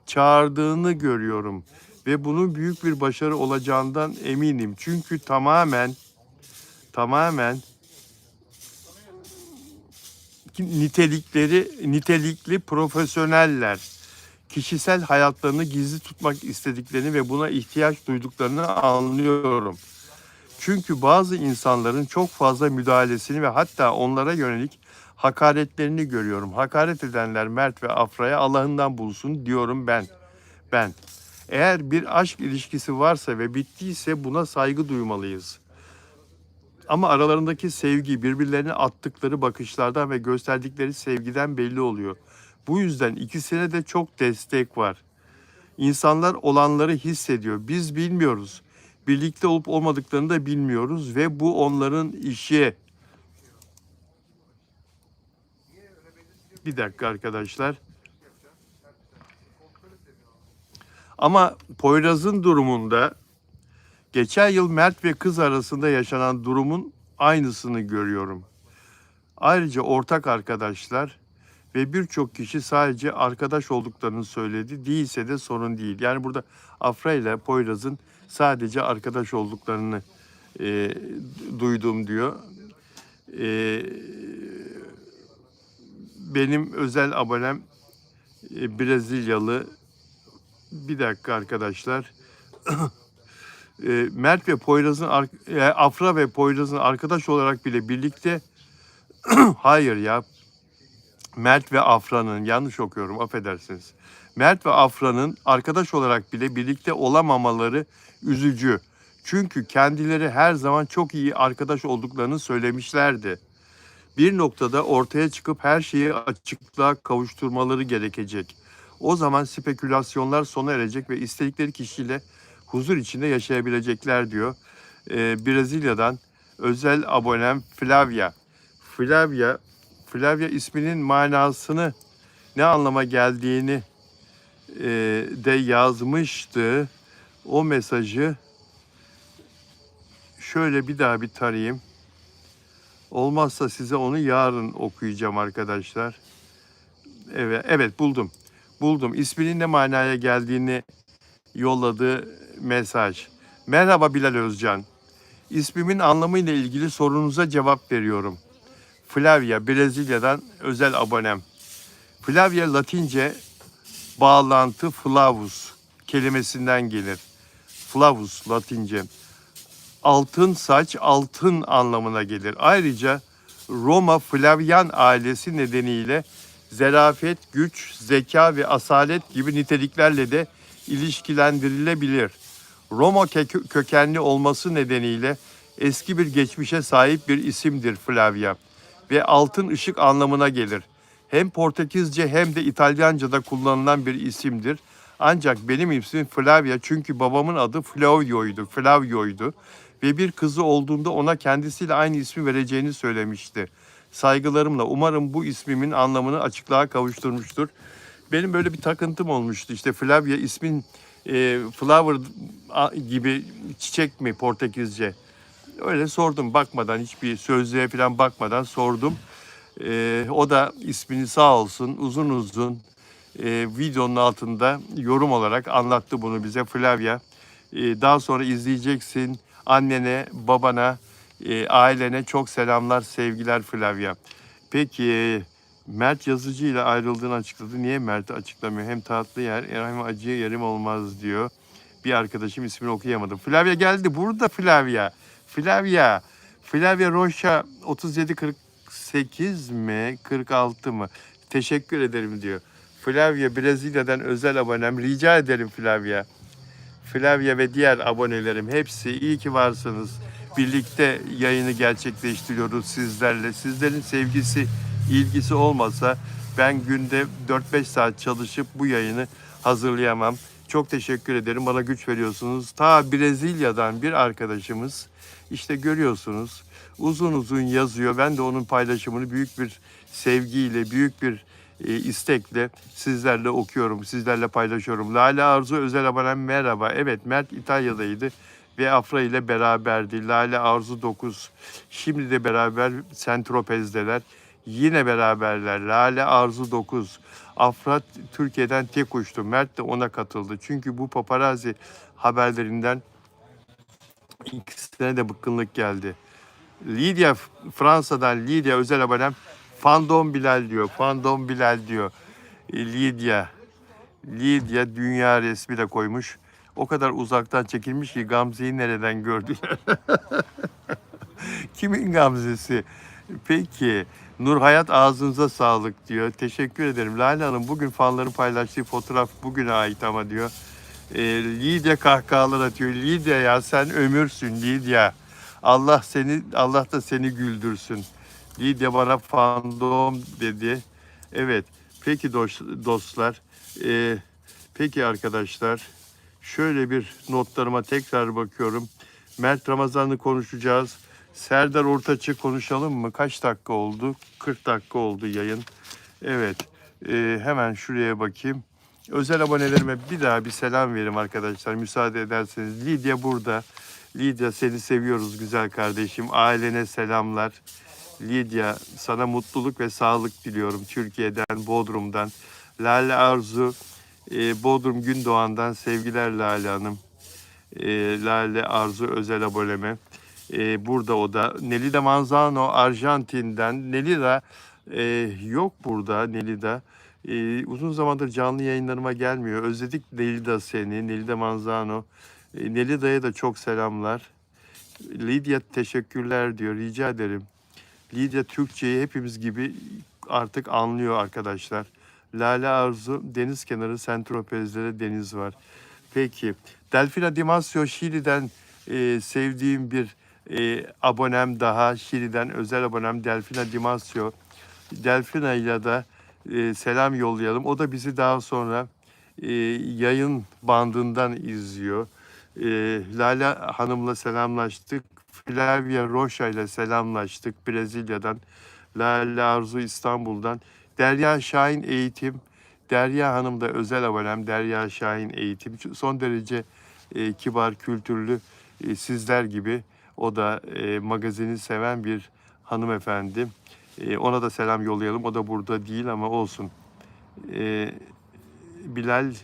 çağırdığını görüyorum. Ve bunun büyük bir başarı olacağından eminim. Çünkü tamamen nitelikli profesyoneller. Kişisel hayatlarını gizli tutmak istediklerini ve buna ihtiyaç duyduklarını anlıyorum. Çünkü bazı insanların çok fazla müdahalesini ve hatta onlara yönelik Hakaretlerini görüyorum. Hakaret edenler Mert ve Afra'ya Allah'ından bulsun diyorum ben. Ben. Eğer bir aşk ilişkisi varsa ve bittiyse buna saygı duymalıyız. Ama aralarındaki sevgi birbirlerine attıkları bakışlardan ve gösterdikleri sevgiden belli oluyor. Bu yüzden ikisine de çok destek var. İnsanlar olanları hissediyor. Biz bilmiyoruz. Birlikte olup olmadıklarını da bilmiyoruz ve bu onların işi. Bir dakika arkadaşlar. Ama Poyraz'ın durumunda geçen yıl Mert ve kız arasında yaşanan durumun aynısını görüyorum. Ayrıca ortak arkadaşlar ve birçok kişi sadece arkadaş olduklarını söyledi. Değilse de sorun değil. Yani burada Afra ile Poyraz'ın sadece arkadaş olduklarını duydum diyor. Benim özel abonem Brezilyalı. Bir dakika arkadaşlar. Mert ve Poyraz'ın Afra ve Poyraz'ın arkadaş olarak bile birlikte hayır ya. Mert ve Afra'nın yanlış okuyorum affedersiniz. Mert ve Afra'nın arkadaş olarak bile birlikte olamamaları üzücü. Çünkü kendileri her zaman çok iyi arkadaş olduklarını söylemişlerdi. Bir noktada ortaya çıkıp her şeyi açıklığa kavuşturmaları gerekecek. O zaman spekülasyonlar sona erecek ve istedikleri kişiyle huzur içinde yaşayabilecekler diyor. Brezilya'dan özel abonem Flavia. Flavia isminin manasını ne anlama geldiğini de yazmıştı. O mesajı şöyle bir daha bir tarayayım. Olmazsa size onu yarın okuyacağım arkadaşlar. Evet buldum. Buldum. İsminin ne manaya geldiğini yolladığı mesaj. Merhaba Bilal Özcan. İsmimin anlamıyla ilgili sorunuza cevap veriyorum. Flavia, Brezilya'dan özel abonem. Flavia Latince bağlantı flavus kelimesinden gelir. Flavus Latince. Altın saç, altın anlamına gelir. Ayrıca Roma Flavian ailesi nedeniyle zarafet, güç, zeka ve asalet gibi niteliklerle de ilişkilendirilebilir. Roma kökenli olması nedeniyle eski bir geçmişe sahip bir isimdir Flavia ve altın ışık anlamına gelir. Hem Portekizce hem de İtalyanca'da kullanılan bir isimdir. Ancak benim ismim Flavia çünkü babamın adı Flavio'ydu ve bir kızı olduğunda ona kendisiyle aynı ismi vereceğini söylemişti. Saygılarımla umarım bu ismimin anlamını açıklığa kavuşturmuştur. Benim böyle bir takıntım olmuştu. İşte Flavia ismin flower gibi çiçek mi Portekizce? Öyle sordum bakmadan hiçbir sözlüğe falan bakmadan sordum. O da ismini sağ olsun uzun uzun videonun altında yorum olarak anlattı bunu bize Flavia. Daha sonra izleyeceksin annene, babana, ailene çok selamlar, sevgiler Flavia. Peki Mert Yazıcı ile ayrıldığını açıkladı. Niye Mert'i açıklamıyor? Hem tatlı yer hem acı yerim olmaz diyor. Bir arkadaşım ismini okuyamadım. Flavia geldi. Burada Flavia. Flavia Rocha 3748 mi? 46 mı? Teşekkür ederim diyor. Flavia Brezilya'dan özel abonem. Rica ederim Flavia. Flavia ve diğer abonelerim hepsi iyi ki varsınız. Birlikte yayını gerçekleştiriyoruz sizlerle. Sizlerin sevgisi, ilgisi olmasa ben günde 4-5 saat çalışıp bu yayını hazırlayamam. Çok teşekkür ederim. Bana güç veriyorsunuz. Ta Brezilya'dan bir arkadaşımız işte görüyorsunuz uzun uzun yazıyor. Ben de onun paylaşımını büyük bir sevgiyle, büyük bir istekle sizlerle okuyorum, sizlerle paylaşıyorum. Lale Arzu özel abonem merhaba. Evet Mert İtalya'daydı ve Afra ile beraberdi. Lale Arzu 9. Şimdi de beraber Saint-Tropez'deler. Yine beraberler. Lale Arzu 9. Afra Türkiye'den tek uçtu. Mert de ona katıldı. Çünkü bu paparazzi haberlerinden ikisine de bıkkınlık geldi. Lidya Fransa'dan Lidya özel abonem Fandom Bilal diyor. Fandom Bilal diyor. Lidya dünya resmi de koymuş. O kadar uzaktan çekilmiş ki Gamze'yi nereden gördüler? Kimin Gamze'si? Peki. Nurhayat ağzınıza sağlık diyor. Teşekkür ederim. Lale Hanım bugün fanların paylaştığı fotoğraf bugüne ait ama diyor. Lidya kahkahalar atıyor. Lidya ya sen ömürsün Lidya. Allah da seni güldürsün. Lidya bana fandom dedi. Evet. Peki dostlar. Ee, peki arkadaşlar. Şöyle bir notlarıma tekrar bakıyorum. Mert Ramazan'ı konuşacağız. Serdar Ortaç'ı konuşalım mı? Kaç dakika oldu? 40 dakika oldu yayın. Evet. Hemen şuraya bakayım. Özel abonelerime bir daha bir selam verim arkadaşlar. Müsaade ederseniz. Lidya burada. Lidya seni seviyoruz güzel kardeşim. Ailene selamlar. Lidya sana mutluluk ve sağlık diliyorum. Türkiye'den, Bodrum'dan. Lale Arzu, Bodrum Gündoğan'dan sevgiler Lale Hanım. Lale Arzu özel aboneme. Burada o da. Nelida Manzano Arjantin'den. Nelida yok burada Nelida. Uzun zamandır canlı yayınlarıma gelmiyor. Özledik Nelida seni. Nelida Manzano. Nelida'ya da çok selamlar. Lidya teşekkürler diyor. Rica ederim. Lidya Türkçeyi hepimiz gibi artık anlıyor arkadaşlar. Lale Arzu deniz kenarı Saint-Tropez'de de deniz var. Peki. Delfina Dimasio Şili'den sevdiğim bir abonem daha. Şili'den özel abonem Delfina Dimasio. Delfina ile de selam yollayalım. O da bizi daha sonra yayın bandından izliyor. Lale Hanım'la selamlaştık. Flavia Rocha ile selamlaştık Brezilya'dan. Lale Arzu İstanbul'dan. Derya Şahin Eğitim. Derya Hanım da özel abonem. Derya Şahin Eğitim. Son derece kibar, kültürlü sizler gibi. O da magazini seven bir hanımefendi. Ona da selam yollayalım. O da burada değil ama olsun. Bilal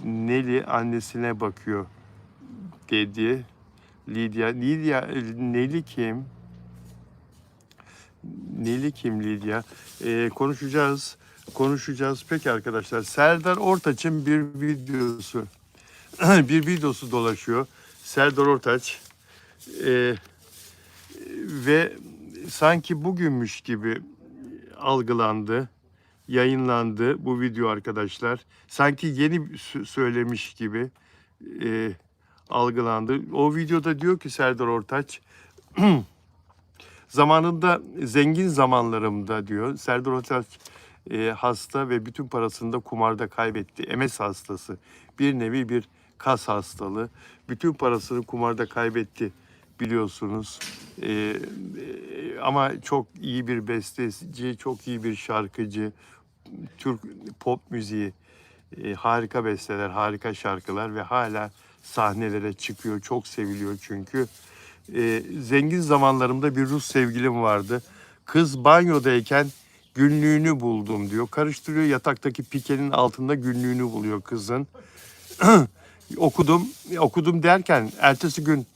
Neli annesine bakıyor dedi. Lidya Neli kim? Neli kim Lidya? Konuşacağız. Peki arkadaşlar. Serdar Ortaç'ın bir videosu dolaşıyor. Serdar Ortaç ve sanki bugünmüş gibi algılandı, yayınlandı bu video arkadaşlar. Sanki yeni söylemiş gibi algılandı. O videoda diyor ki Serdar Ortaç, zamanında zengin zamanlarımda diyor. Serdar Ortaç hasta ve bütün parasını da kumarda kaybetti. MS hastası. Bir nevi bir kas hastalığı. Bütün parasını kumarda kaybetti biliyorsunuz. Ama çok iyi bir besteci, çok iyi bir şarkıcı. Türk pop müziği, harika besteler, harika şarkılar ve hala sahnelere çıkıyor. Çok seviliyor çünkü. Zengin zamanlarımda bir Rus sevgilim vardı. Kız banyodayken günlüğünü buldum diyor. Karıştırıyor, yataktaki pikenin altında günlüğünü buluyor kızın. Okudum derken ertesi gün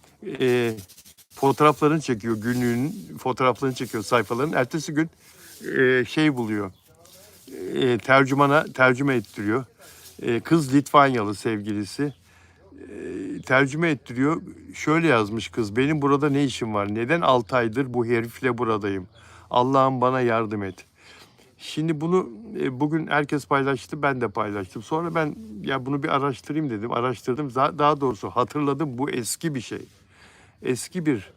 fotoğraflarını çekiyor, günlüğünün fotoğraflarını çekiyor sayfaların. Ertesi gün buluyor. Tercüme ettiriyor. Kız Litvanyalı sevgilisi. Tercüme ettiriyor. Şöyle yazmış kız. Benim burada ne işim var? Neden 6 aydır bu herifle buradayım? Allah'ım bana yardım et. Şimdi bunu bugün herkes paylaştı. Ben de paylaştım. Sonra ben ya bunu bir araştırayım dedim. Araştırdım. Daha doğrusu hatırladım. Bu eski bir şey. Eski bir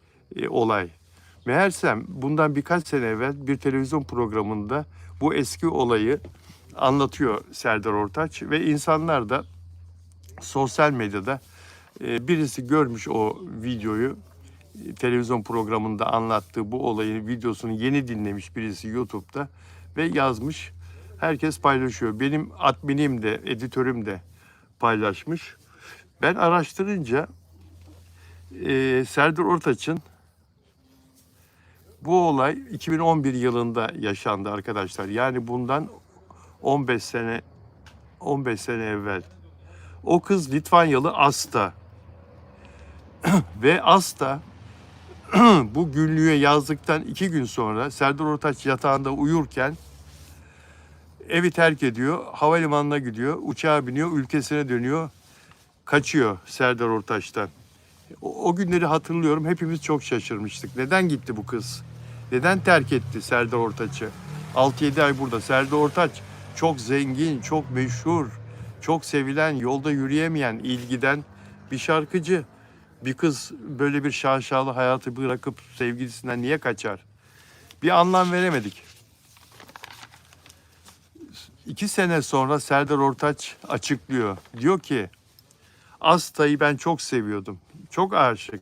olay. Meğersem bundan birkaç sene evvel bir televizyon programında bu eski olayı anlatıyor Serdar Ortaç ve insanlar da sosyal medyada birisi görmüş o videoyu, televizyon programında anlattığı bu olayın videosunu yeni dinlemiş birisi YouTube'da ve yazmış. Herkes paylaşıyor. Benim adminim de, editörüm de paylaşmış. Ben araştırınca Serdar Ortaç'ın bu olay 2011 yılında yaşandı arkadaşlar. Yani bundan 15 sene evvel. O kız Litvanyalı Asta. Ve Asta bu günlüğe yazdıktan 2 gün sonra Serdar Ortaç yatağında uyurken evi terk ediyor. Havalimanına gidiyor. Uçağa biniyor. Ülkesine dönüyor. Kaçıyor Serdar Ortaç'tan. O günleri hatırlıyorum. Hepimiz çok şaşırmıştık. Neden gitti bu kız? Neden terk etti Serdar Ortaç'ı? 6-7 ay burada. Serdar Ortaç çok zengin, çok meşhur, çok sevilen, yolda yürüyemeyen, ilgiden bir şarkıcı. Bir kız böyle bir şaşalı hayatı bırakıp sevgilisinden niye kaçar? Bir anlam veremedik. 2 sene sonra Serdar Ortaç açıklıyor. Diyor ki Asta'yı ben çok seviyordum. Çok aşık.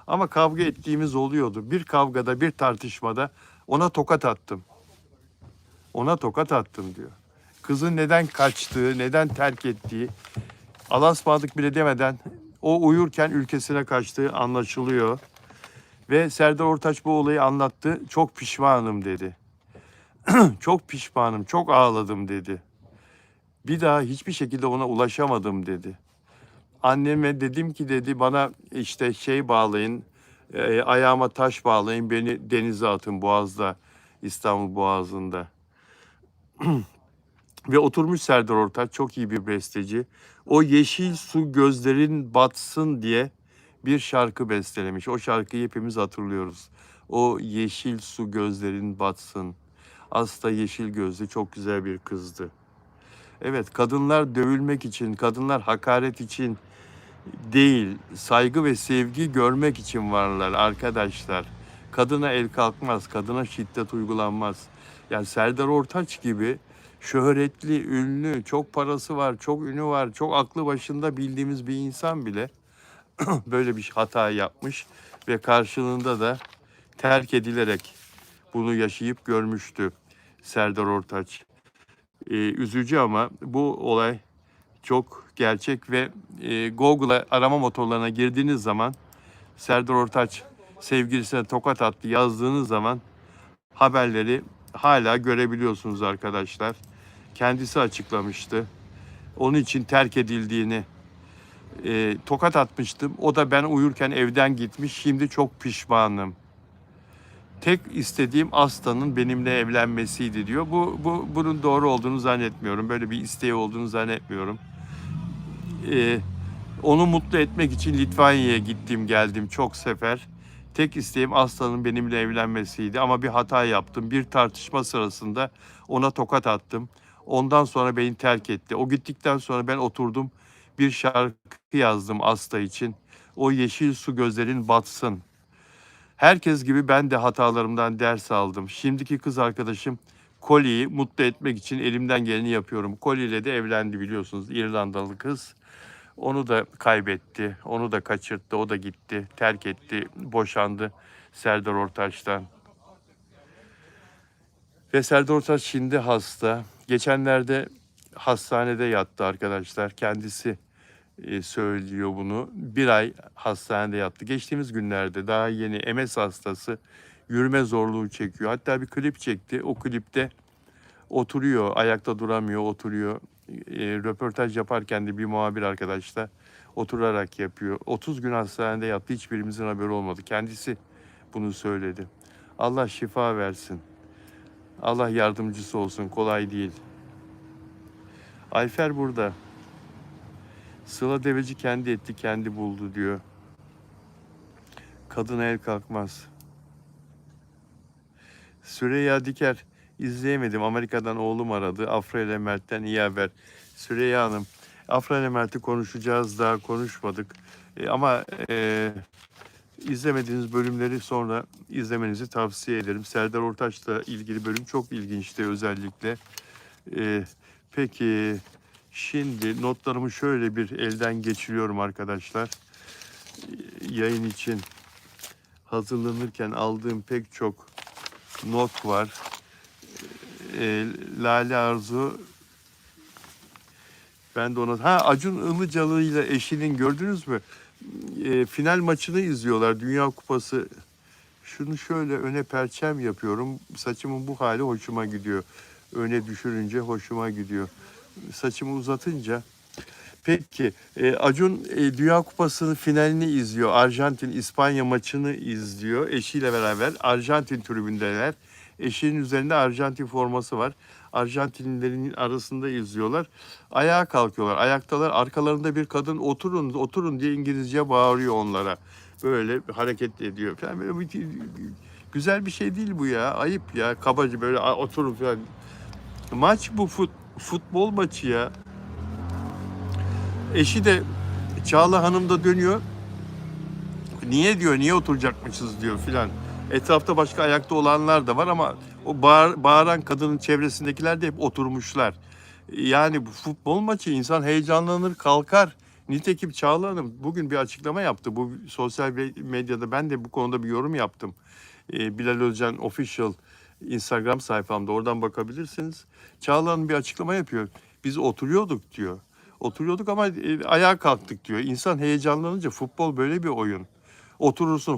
Ama kavga ettiğimiz oluyordu. Bir kavgada, bir tartışmada ona tokat attım. Ona tokat attım diyor. Kızın neden kaçtığı, neden terk ettiği, alasmadık bile demeden o uyurken ülkesine kaçtığı anlaşılıyor. Ve Serdar Ortaç bu olayı anlattı. Çok pişmanım dedi. Çok pişmanım, çok ağladım dedi. Bir daha hiçbir şekilde ona ulaşamadım dedi. Anneme dedim ki dedi bana işte şey bağlayın, ayağıma taş bağlayın, beni denize atın Boğaz'da, İstanbul Boğazı'nda. Ve oturmuş Serdar Ortaç, çok iyi bir besteci. O yeşil su gözlerin batsın diye bir şarkı bestelemiş. O şarkıyı hepimiz hatırlıyoruz. O yeşil su gözlerin batsın. Aslı yeşil gözlü çok güzel bir kızdı. Evet, kadınlar dövülmek için, kadınlar hakaret için değil, saygı ve sevgi görmek için varlar arkadaşlar. Kadına el kalkmaz, kadına şiddet uygulanmaz. Yani Serdar Ortaç gibi şöhretli, ünlü, çok parası var, çok ünü var, çok aklı başında bildiğimiz bir insan bile böyle bir hata yapmış ve karşılığında da terk edilerek bunu yaşayıp görmüştü Serdar Ortaç. Üzücü ama bu olay çok gerçek ve Google'a arama motorlarına girdiğiniz zaman Serdar Ortaç sevgilisine tokat attı yazdığınız zaman haberleri hala görebiliyorsunuz arkadaşlar. Kendisi açıklamıştı. Onun için terk edildiğini, tokat atmıştım. O da ben uyurken evden gitmiş. Şimdi çok pişmanım. Tek istediğim Aslan'ın benimle evlenmesiydi diyor. Bunun doğru olduğunu zannetmiyorum. Böyle bir isteği olduğunu zannetmiyorum. Onu mutlu etmek için Litvanya'ya gittim geldim çok sefer. Tek isteğim Aslan'ın benimle evlenmesiydi ama bir hata yaptım. Bir tartışma sırasında ona tokat attım. Ondan sonra beni terk etti. O gittikten sonra ben oturdum bir şarkı yazdım Aslı için. O yeşil su gözlerin batsın. Herkes gibi ben de hatalarımdan ders aldım. Şimdiki kız arkadaşım Collie'yi mutlu etmek için elimden geleni yapıyorum. Collie ile de evlendi biliyorsunuz, İrlandalı kız. Onu da kaybetti, onu da kaçırttı, o da gitti, terk etti, boşandı Serdar Ortaç'tan. Ve Serdar Ortaç şimdi hasta. Geçenlerde hastanede yattı arkadaşlar. Kendisi söylüyor bunu. 1 ay hastanede yattı. Geçtiğimiz günlerde daha yeni MS hastası, yürüme zorluğu çekiyor. Hatta bir klip çekti. O klipte oturuyor, ayakta duramıyor, oturuyor. Röportaj yaparken de bir muhabir arkadaşla oturarak yapıyor. 30 gün hastanede yattı, hiçbirimizin haberi olmadı. Kendisi bunu söyledi. Allah şifa versin. Allah yardımcısı olsun, kolay değil. Ayfer burada. Sıla Deveci kendi etti, kendi buldu diyor. Kadına el kalkmaz. Süreyya Diker, izleyemedim. Amerika'dan oğlum aradı. Afra ile Mert'ten iyi haber. Süreyya Hanım, Afra ile Mert'i konuşacağız, daha konuşmadık. Ama izlemediğiniz bölümleri sonra izlemenizi tavsiye ederim. Serdar Ortaç'la ilgili bölüm çok ilginçti özellikle. Peki, şimdi notlarımı şöyle bir elden geçiriyorum arkadaşlar. Yayın için hazırlanırken aldığım pek çok not var. Lale Arzu, ben de ona... Acun Ilıcalı ile eşinin gördünüz mü? Final maçını izliyorlar, Dünya Kupası. Şunu şöyle öne perçem yapıyorum. Saçımın bu hali hoşuma gidiyor. Öne düşürünce hoşuma gidiyor. Saçımı uzatınca. Peki, Acun Dünya Kupası'nın finalini izliyor. Arjantin-İspanya maçını izliyor. Eşiyle beraber Arjantin tribündeler. Eşinin üzerinde Arjantin forması var. Arjantinlilerin arasında izliyorlar. Ayağa kalkıyorlar. Ayaktalar. Arkalarında bir kadın oturun, oturun diye İngilizce bağırıyor onlara. Böyle hareket ediyor falan. Böyle Güzel bir şey değil bu ya. Ayıp ya. Kabaca böyle oturun falan. Maç bu, futbol maçı ya. Eşi de Çağla Hanım da dönüyor. Niye diyor, niye oturacakmışız diyor filan. Etrafta başka ayakta olanlar da var ama o bağıran kadının çevresindekiler de hep oturmuşlar. Yani bu futbol maçı, insan heyecanlanır, kalkar. Nitekim Çağla Hanım bugün bir açıklama yaptı. Bu sosyal medyada ben de bu konuda bir yorum yaptım. Bilal Özcan Official Instagram sayfamda, oradan bakabilirsiniz. Çağla Hanım bir açıklama yapıyor. Biz oturuyorduk diyor. Oturuyorduk ama ayağa kalktık diyor. İnsan heyecanlanınca, futbol böyle bir oyun. Oturursun,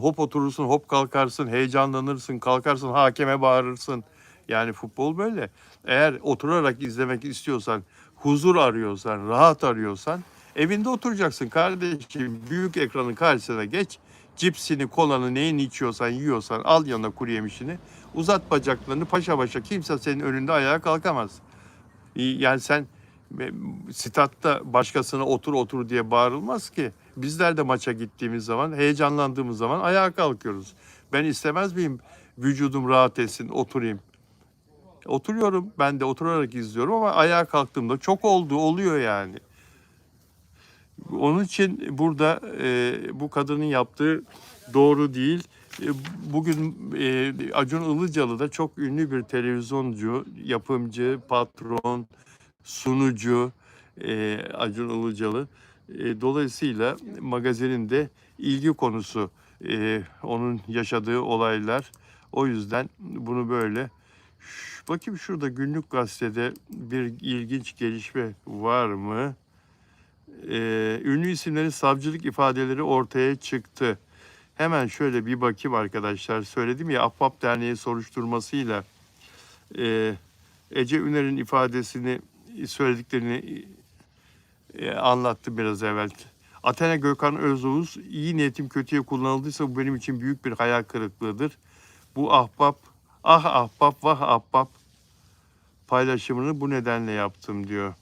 hop kalkarsın, heyecanlanırsın, kalkarsın, hakeme bağırırsın. Yani futbol böyle. Eğer oturarak izlemek istiyorsan, huzur arıyorsan, rahat arıyorsan evinde oturacaksın kardeşim. Büyük ekranın karşısına geç. Cipsini, kolanı, neyini içiyorsan, yiyorsan al yanına kuru yemişini. Uzat bacaklarını paşa paşa. Kimse senin önünde ayağa kalkamaz. Yani sen statta başkasına otur diye bağırılmaz ki. Bizler de maça gittiğimiz zaman, heyecanlandığımız zaman ayağa kalkıyoruz. Ben istemez miyim vücudum rahat etsin, oturayım? Oturuyorum, ben de oturarak izliyorum ama ayağa kalktığımda çok oluyor yani. Onun için burada bu kadının yaptığı doğru değil. Bugün Acun Ilıcalı da çok ünlü bir televizyoncu, yapımcı, patron, sunucu Acun Ilıcalı. Dolayısıyla magazinin de ilgi konusu onun yaşadığı olaylar. O yüzden bunu böyle. Bakayım şurada Günlük Gazete'de bir ilginç gelişme var mı? Ünlü isimlerin savcılık ifadeleri ortaya çıktı. Hemen şöyle bir bakayım arkadaşlar. Söyledim ya, Ahbap Derneği soruşturmasıyla Ece Üner'in ifadesini, söylediklerini anlattım biraz evvel. Athena Gökhan Özoğuz, iyi niyetim kötüye kullanıldıysa bu benim için büyük bir hayal kırıklığıdır. Bu ahbap, ah ahbap, vah ahbap paylaşımını bu nedenle yaptım diyor.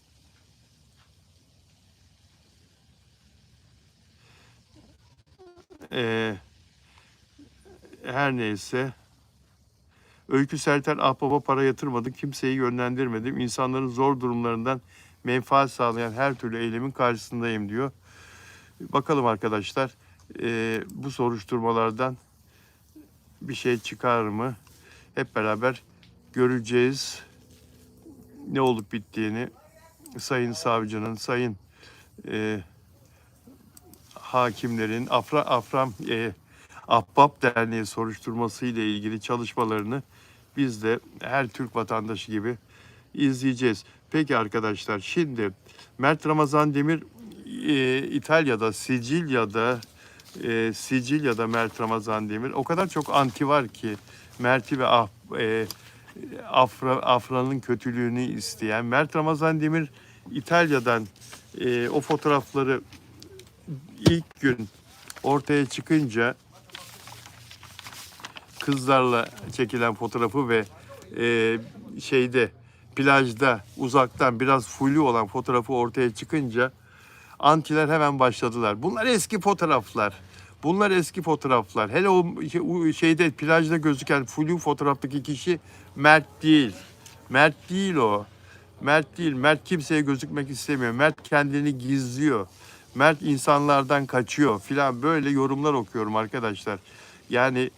Her neyse. Öykü Sertel, ahbaba para yatırmadım, kimseyi yönlendirmedim. İnsanların zor durumlarından menfaat sağlayan her türlü eylemin karşısındayım diyor. Bakalım arkadaşlar, bu soruşturmalardan bir şey çıkar mı? Hep beraber göreceğiz ne olup bittiğini. Sayın savcının, sayın hakimlerin, Ahbap Derneği soruşturması ile ilgili çalışmalarını biz de her Türk vatandaşı gibi izleyeceğiz. Peki arkadaşlar, şimdi Mert Ramazan Demir İtalya'da, Sicilya'da Mert Ramazan Demir, o kadar çok anti var ki Mert'i ve Afra'nın kötülüğünü isteyen. Mert Ramazan Demir İtalya'dan o fotoğrafları ilk gün ortaya çıkınca, kızlarla çekilen fotoğrafı ve plajda uzaktan biraz flu olan fotoğrafı ortaya çıkınca antiler hemen başladılar. Bunlar eski fotoğraflar. Bunlar eski fotoğraflar. Hele o plajda gözüken flu fotoğraftaki kişi Mert değil. Mert değil o. Mert değil. Mert kimseye gözükmek istemiyor. Mert kendini gizliyor. Mert insanlardan kaçıyor filan, böyle yorumlar okuyorum arkadaşlar. Yani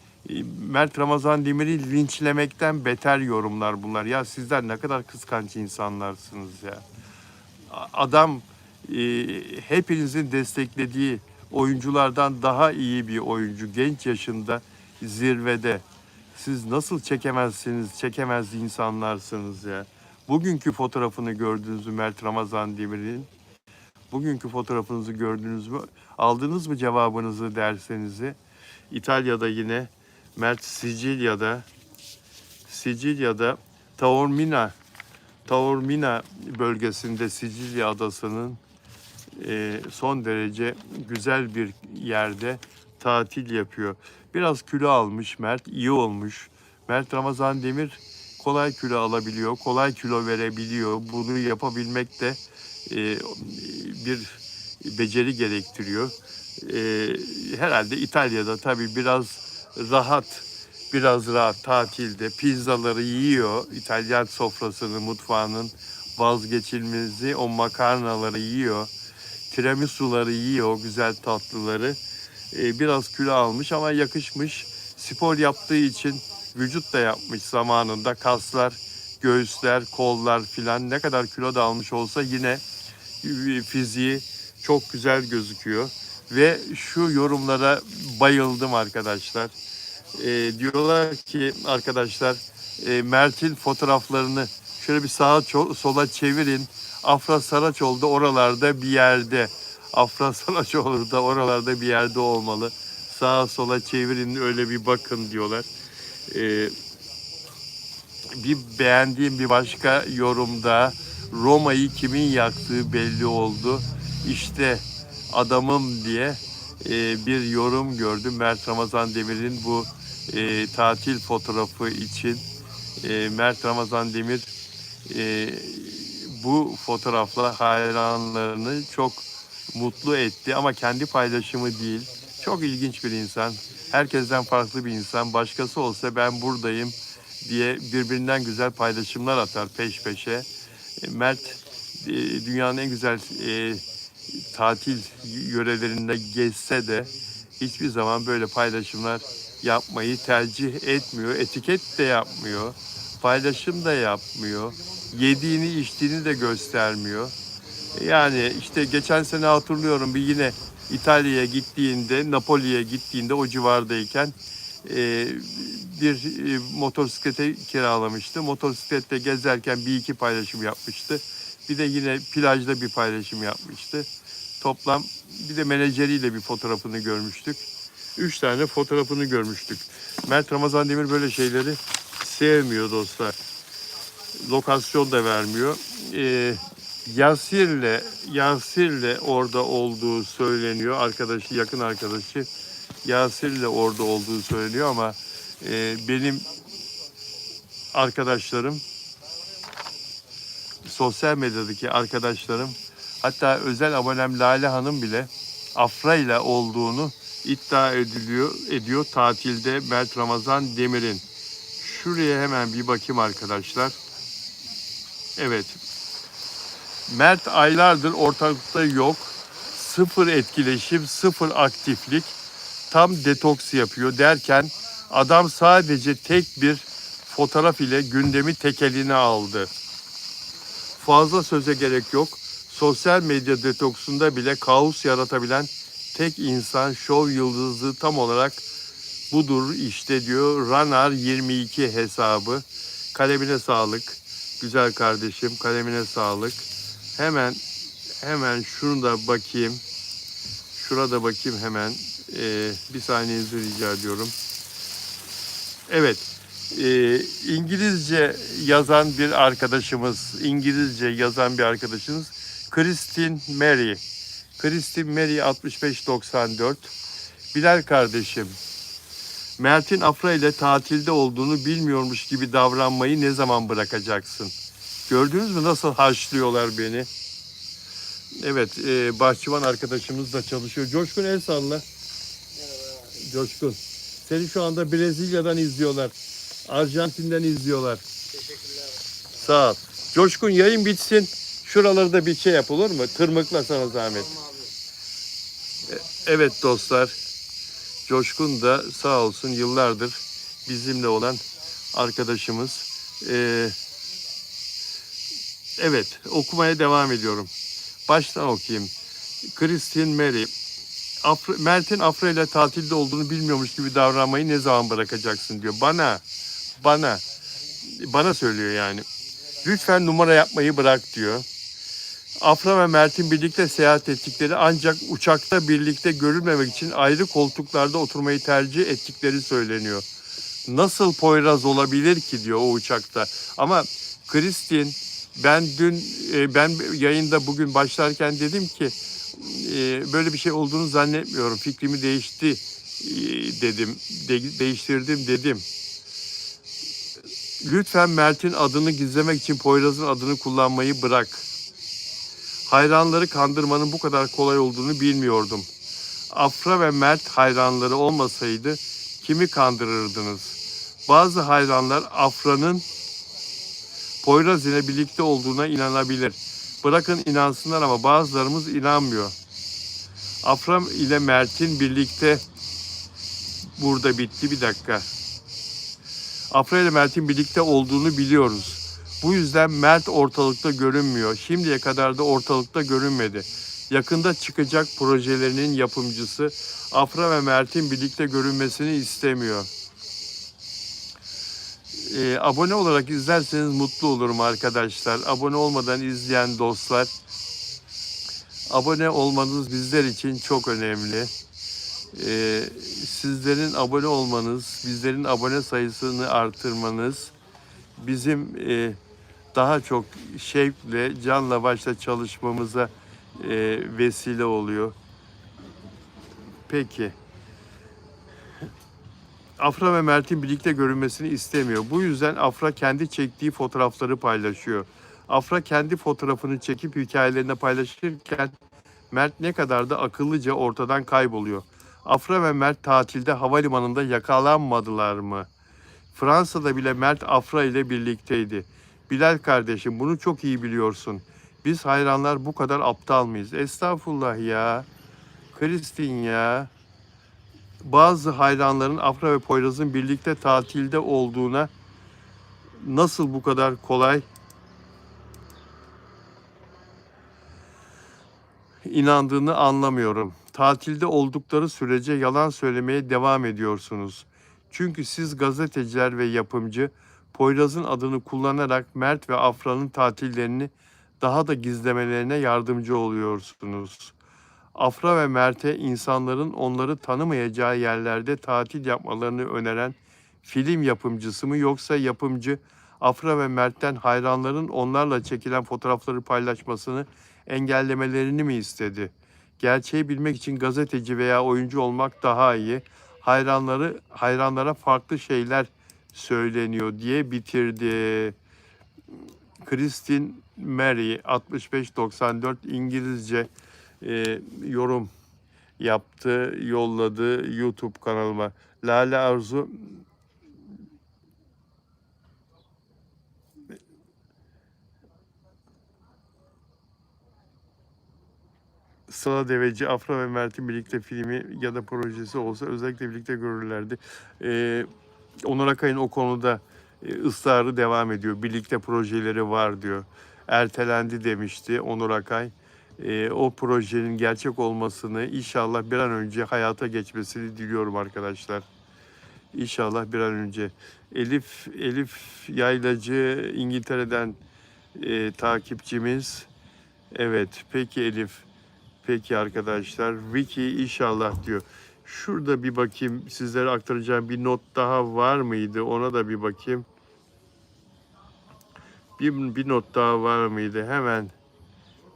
Mert Ramazan Demir'i linçlemekten beter yorumlar bunlar. Ya sizler ne kadar kıskanç insanlarsınız ya. Adam hepinizin desteklediği oyunculardan daha iyi bir oyuncu. Genç yaşında zirvede. Siz nasıl çekemez insanlarsınız ya. Bugünkü fotoğrafını gördünüz mü Mert Ramazan Demir'in? Bugünkü fotoğrafınızı gördünüz mü? Aldınız mı cevabınızı, dersenizi? İtalya'da yine Mert Sicilya'da Taormina bölgesinde, Sicilya adasının son derece güzel bir yerde tatil yapıyor. Biraz kilo almış Mert, iyi olmuş. Mert Ramazan Demir kolay kilo alabiliyor, kolay kilo verebiliyor. Bunu yapabilmek de bir beceri gerektiriyor. Herhalde İtalya'da tabii biraz rahat biraz rahat tatilde pizzaları yiyor. İtalyan sofrasının, mutfağının vazgeçilmezi o makarnaları yiyor. Tiramisu'ları yiyor, güzel tatlıları. Biraz kilo almış ama yakışmış. Spor yaptığı için vücut da yapmış zamanında. Kaslar, göğüsler, kollar filan ne kadar kilo da almış olsa yine fiziği çok güzel gözüküyor. Ve şu yorumlara bayıldım arkadaşlar. Diyorlar ki arkadaşlar Mert'in fotoğraflarını şöyle bir sağa sola çevirin. Afra Saraçoğlu da oralarda bir yerde. Afra Saraçoğlu da oralarda bir yerde olmalı. Sağa sola çevirin öyle bir bakın diyorlar. Bir beğendiğim bir başka yorumda Roma'yı kimin yaktığı belli oldu. İşte adamım diye bir yorum gördüm. Mert Ramazan Demir'in bu tatil fotoğrafı için. Mert Ramazan Demir bu fotoğrafla hayranlarını çok mutlu etti ama kendi paylaşımı değil. Çok ilginç bir insan. Herkesten farklı bir insan. Başkası olsa ben buradayım diye birbirinden güzel paylaşımlar atar peş peşe. Mert dünyanın en güzel tatil yörelerinde gezse de hiçbir zaman böyle paylaşımlar yapmayı tercih etmiyor. Etiket de yapmıyor. Paylaşım da yapmıyor. Yediğini içtiğini de göstermiyor. Yani işte geçen sene hatırlıyorum bir yine İtalya'ya gittiğinde, Napoli'ye gittiğinde o civardayken bir motosiklete kiralamıştı. Motosiklette gezerken bir iki paylaşım yapmıştı. Bir de yine plajda bir paylaşım yapmıştı. Toplam bir de menajeriyle bir fotoğrafını görmüştük. 3 tane fotoğrafını görmüştük. Mert Ramazan Demir böyle şeyleri sevmiyor dostlar. Lokasyon da vermiyor. Yasir'le orada olduğu söyleniyor. Arkadaşı, yakın arkadaşı Yasir'le orada olduğu söyleniyor ama benim arkadaşlarım, sosyal medyadaki arkadaşlarım, hatta özel abonem Lale Hanım bile Afra ile olduğunu iddia ediyor tatilde Mert Ramazan Demir'in. Şuraya hemen bir bakayım arkadaşlar. Evet. Mert aylardır ortalıkta yok. Sıfır etkileşim, sıfır aktiflik. Tam detoks yapıyor derken adam sadece tek bir fotoğraf ile gündemi tek eline aldı. Fazla söze gerek yok. Sosyal medya detoksunda bile kaos yaratabilen tek insan, şov yıldızı tam olarak budur işte diyor. Ranar 22 hesabı. Kalemine sağlık. Güzel kardeşim, kalemine sağlık. Hemen şunu da bakayım. Şurada bakayım hemen. Bir saniyenizi rica ediyorum. Evet. İngilizce yazan bir arkadaşımız, Christine Mary. Christine Mary 6594. Bilal kardeşim, Mert'in Afra ile tatilde olduğunu bilmiyormuş gibi davranmayı ne zaman bırakacaksın? Gördünüz mü nasıl haşlıyorlar beni? Evet, bahçıvan arkadaşımız da çalışıyor. Coşkun el salla. Coşkun. Seni şu anda Brezilya'dan izliyorlar. Arjantin'den izliyorlar. Teşekkürler. Sağ ol. Coşkun yayın bitsin. Şuraları da bir şey yapılır mı? Tırmıkla sana zahmet. Evet dostlar. Coşkun da sağ olsun yıllardır bizimle olan arkadaşımız. Evet, okumaya devam ediyorum. Baştan okuyayım. Christine Mary. Mert'in Afra ile tatilde olduğunu bilmiyormuş gibi davranmayı ne zaman bırakacaksın diyor. Bana söylüyor yani. Lütfen numara yapmayı bırak diyor. Afra ve Mert'in birlikte seyahat ettikleri ancak uçakta birlikte görülmemek için ayrı koltuklarda oturmayı tercih ettikleri söyleniyor. Nasıl Poyraz olabilir ki diyor o uçakta. Ama Christine, ben yayında bugün başlarken dedim ki böyle bir şey olduğunu zannetmiyorum. Fikrimi değiştirdim dedim. Lütfen Mert'in adını gizlemek için Poyraz'ın adını kullanmayı bırak. Hayranları kandırmanın bu kadar kolay olduğunu bilmiyordum. Afra ve Mert hayranları olmasaydı kimi kandırırdınız? Bazı hayranlar Afra'nın Poyraz ile birlikte olduğuna inanabilir. Bırakın inansınlar ama bazılarımız inanmıyor. Afra ile Mert'in birlikte burada bitti, bir dakika. Afra ile Mert'in birlikte olduğunu biliyoruz. Bu yüzden Mert ortalıkta görünmüyor. Şimdiye kadar da ortalıkta görünmedi. Yakında çıkacak projelerinin yapımcısı Afra ve Mert'in birlikte görünmesini istemiyor. Abone olarak izlerseniz mutlu olurum arkadaşlar. Abone olmadan izleyen dostlar, abone olmanız bizler için çok önemli. Sizlerin abone olmanız, bizlerin abone sayısını artırmanız bizim daha çok şevkle, canla başla çalışmamıza vesile oluyor. Peki. Afra ve Mert'in birlikte görünmesini istemiyor. Bu yüzden Afra kendi çektiği fotoğrafları paylaşıyor. Afra kendi fotoğrafını çekip hikayelerine paylaşırken Mert ne kadar da akıllıca ortadan kayboluyor. Afra ve Mert tatilde havalimanında yakalanmadılar mı? Fransa'da bile Mert Afra ile birlikteydi. Bilal kardeşim, bunu çok iyi biliyorsun. Biz hayranlar bu kadar aptal mıyız? Estağfurullah ya. Kristin ya. Bazı hayranların Afra ve Poyraz'ın birlikte tatilde olduğuna nasıl bu kadar kolay inandığını anlamıyorum. Tatilde oldukları sürece yalan söylemeye devam ediyorsunuz. Çünkü siz gazeteciler ve yapımcı Poyraz'ın adını kullanarak Mert ve Afra'nın tatillerini daha da gizlemelerine yardımcı oluyorsunuz. Afra ve Mert'e insanların onları tanımayacağı yerlerde tatil yapmalarını öneren film yapımcısı mı, yoksa yapımcı Afra ve Mert'ten hayranların onlarla çekilen fotoğrafları paylaşmasını engellemelerini mi istedi? Gerçeği bilmek için gazeteci veya oyuncu olmak daha iyi. Hayranlara farklı şeyler söyleniyor diye bitirdi. Kristin Mary 6594 İngilizce yorum yaptı, yolladı YouTube kanalıma. Lale Arzu Sıla Deveci, Afra ve Mert'in birlikte filmi ya da projesi olsa özellikle birlikte görürlerdi. Onur Akay'ın o konuda ısrarı devam ediyor. Birlikte projeleri var diyor. Ertelendi demişti Onur Akay. O projenin gerçek olmasını, inşallah bir an önce hayata geçmesini diliyorum arkadaşlar. İnşallah bir an önce. Elif Yaylacı İngiltere'den takipçimiz. Evet, peki Elif. Peki arkadaşlar. Vicky inşallah diyor. Şurada bir bakayım, sizlere aktaracağım bir not daha var mıydı? Ona da bir bakayım. Bir not daha var mıydı? Hemen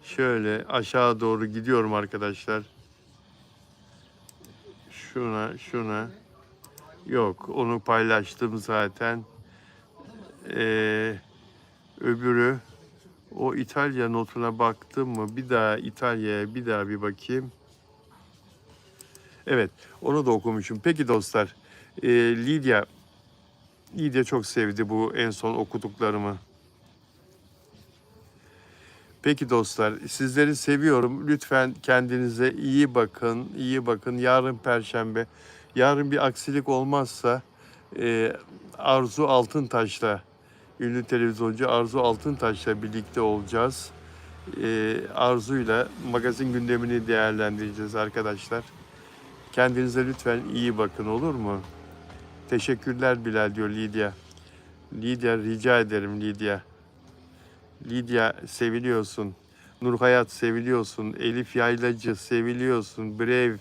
şöyle aşağı doğru gidiyorum arkadaşlar. Şuna. Yok, onu paylaştım zaten. Öbürü, o İtalya notuna baktım mı? Bir daha İtalya'ya bir bakayım. Evet, onu da okumuşum. Peki dostlar, Lidya çok sevdi bu en son okuduklarımı. Peki dostlar, sizleri seviyorum. Lütfen kendinize iyi bakın, iyi bakın. Yarın Perşembe. Yarın bir aksilik olmazsa Arzu Altıntaş'la, ünlü televizyoncu Arzu Altıntaş'la birlikte olacağız. Arzu'yla magazin gündemini değerlendireceğiz arkadaşlar. Kendinize lütfen iyi bakın, olur mu? Teşekkürler Bilal diyor Lidya. Lidya, rica ederim Lidya. Lidya, seviliyorsun. Nurhayat, seviliyorsun. Elif Yaylacı, seviliyorsun. Brev,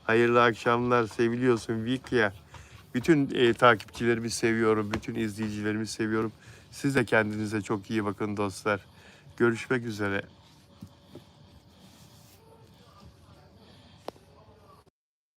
hayırlı akşamlar, seviliyorsun. Vikya, bütün takipçilerimi seviyorum. Bütün izleyicilerimi seviyorum. Siz de kendinize çok iyi bakın dostlar. Görüşmek üzere.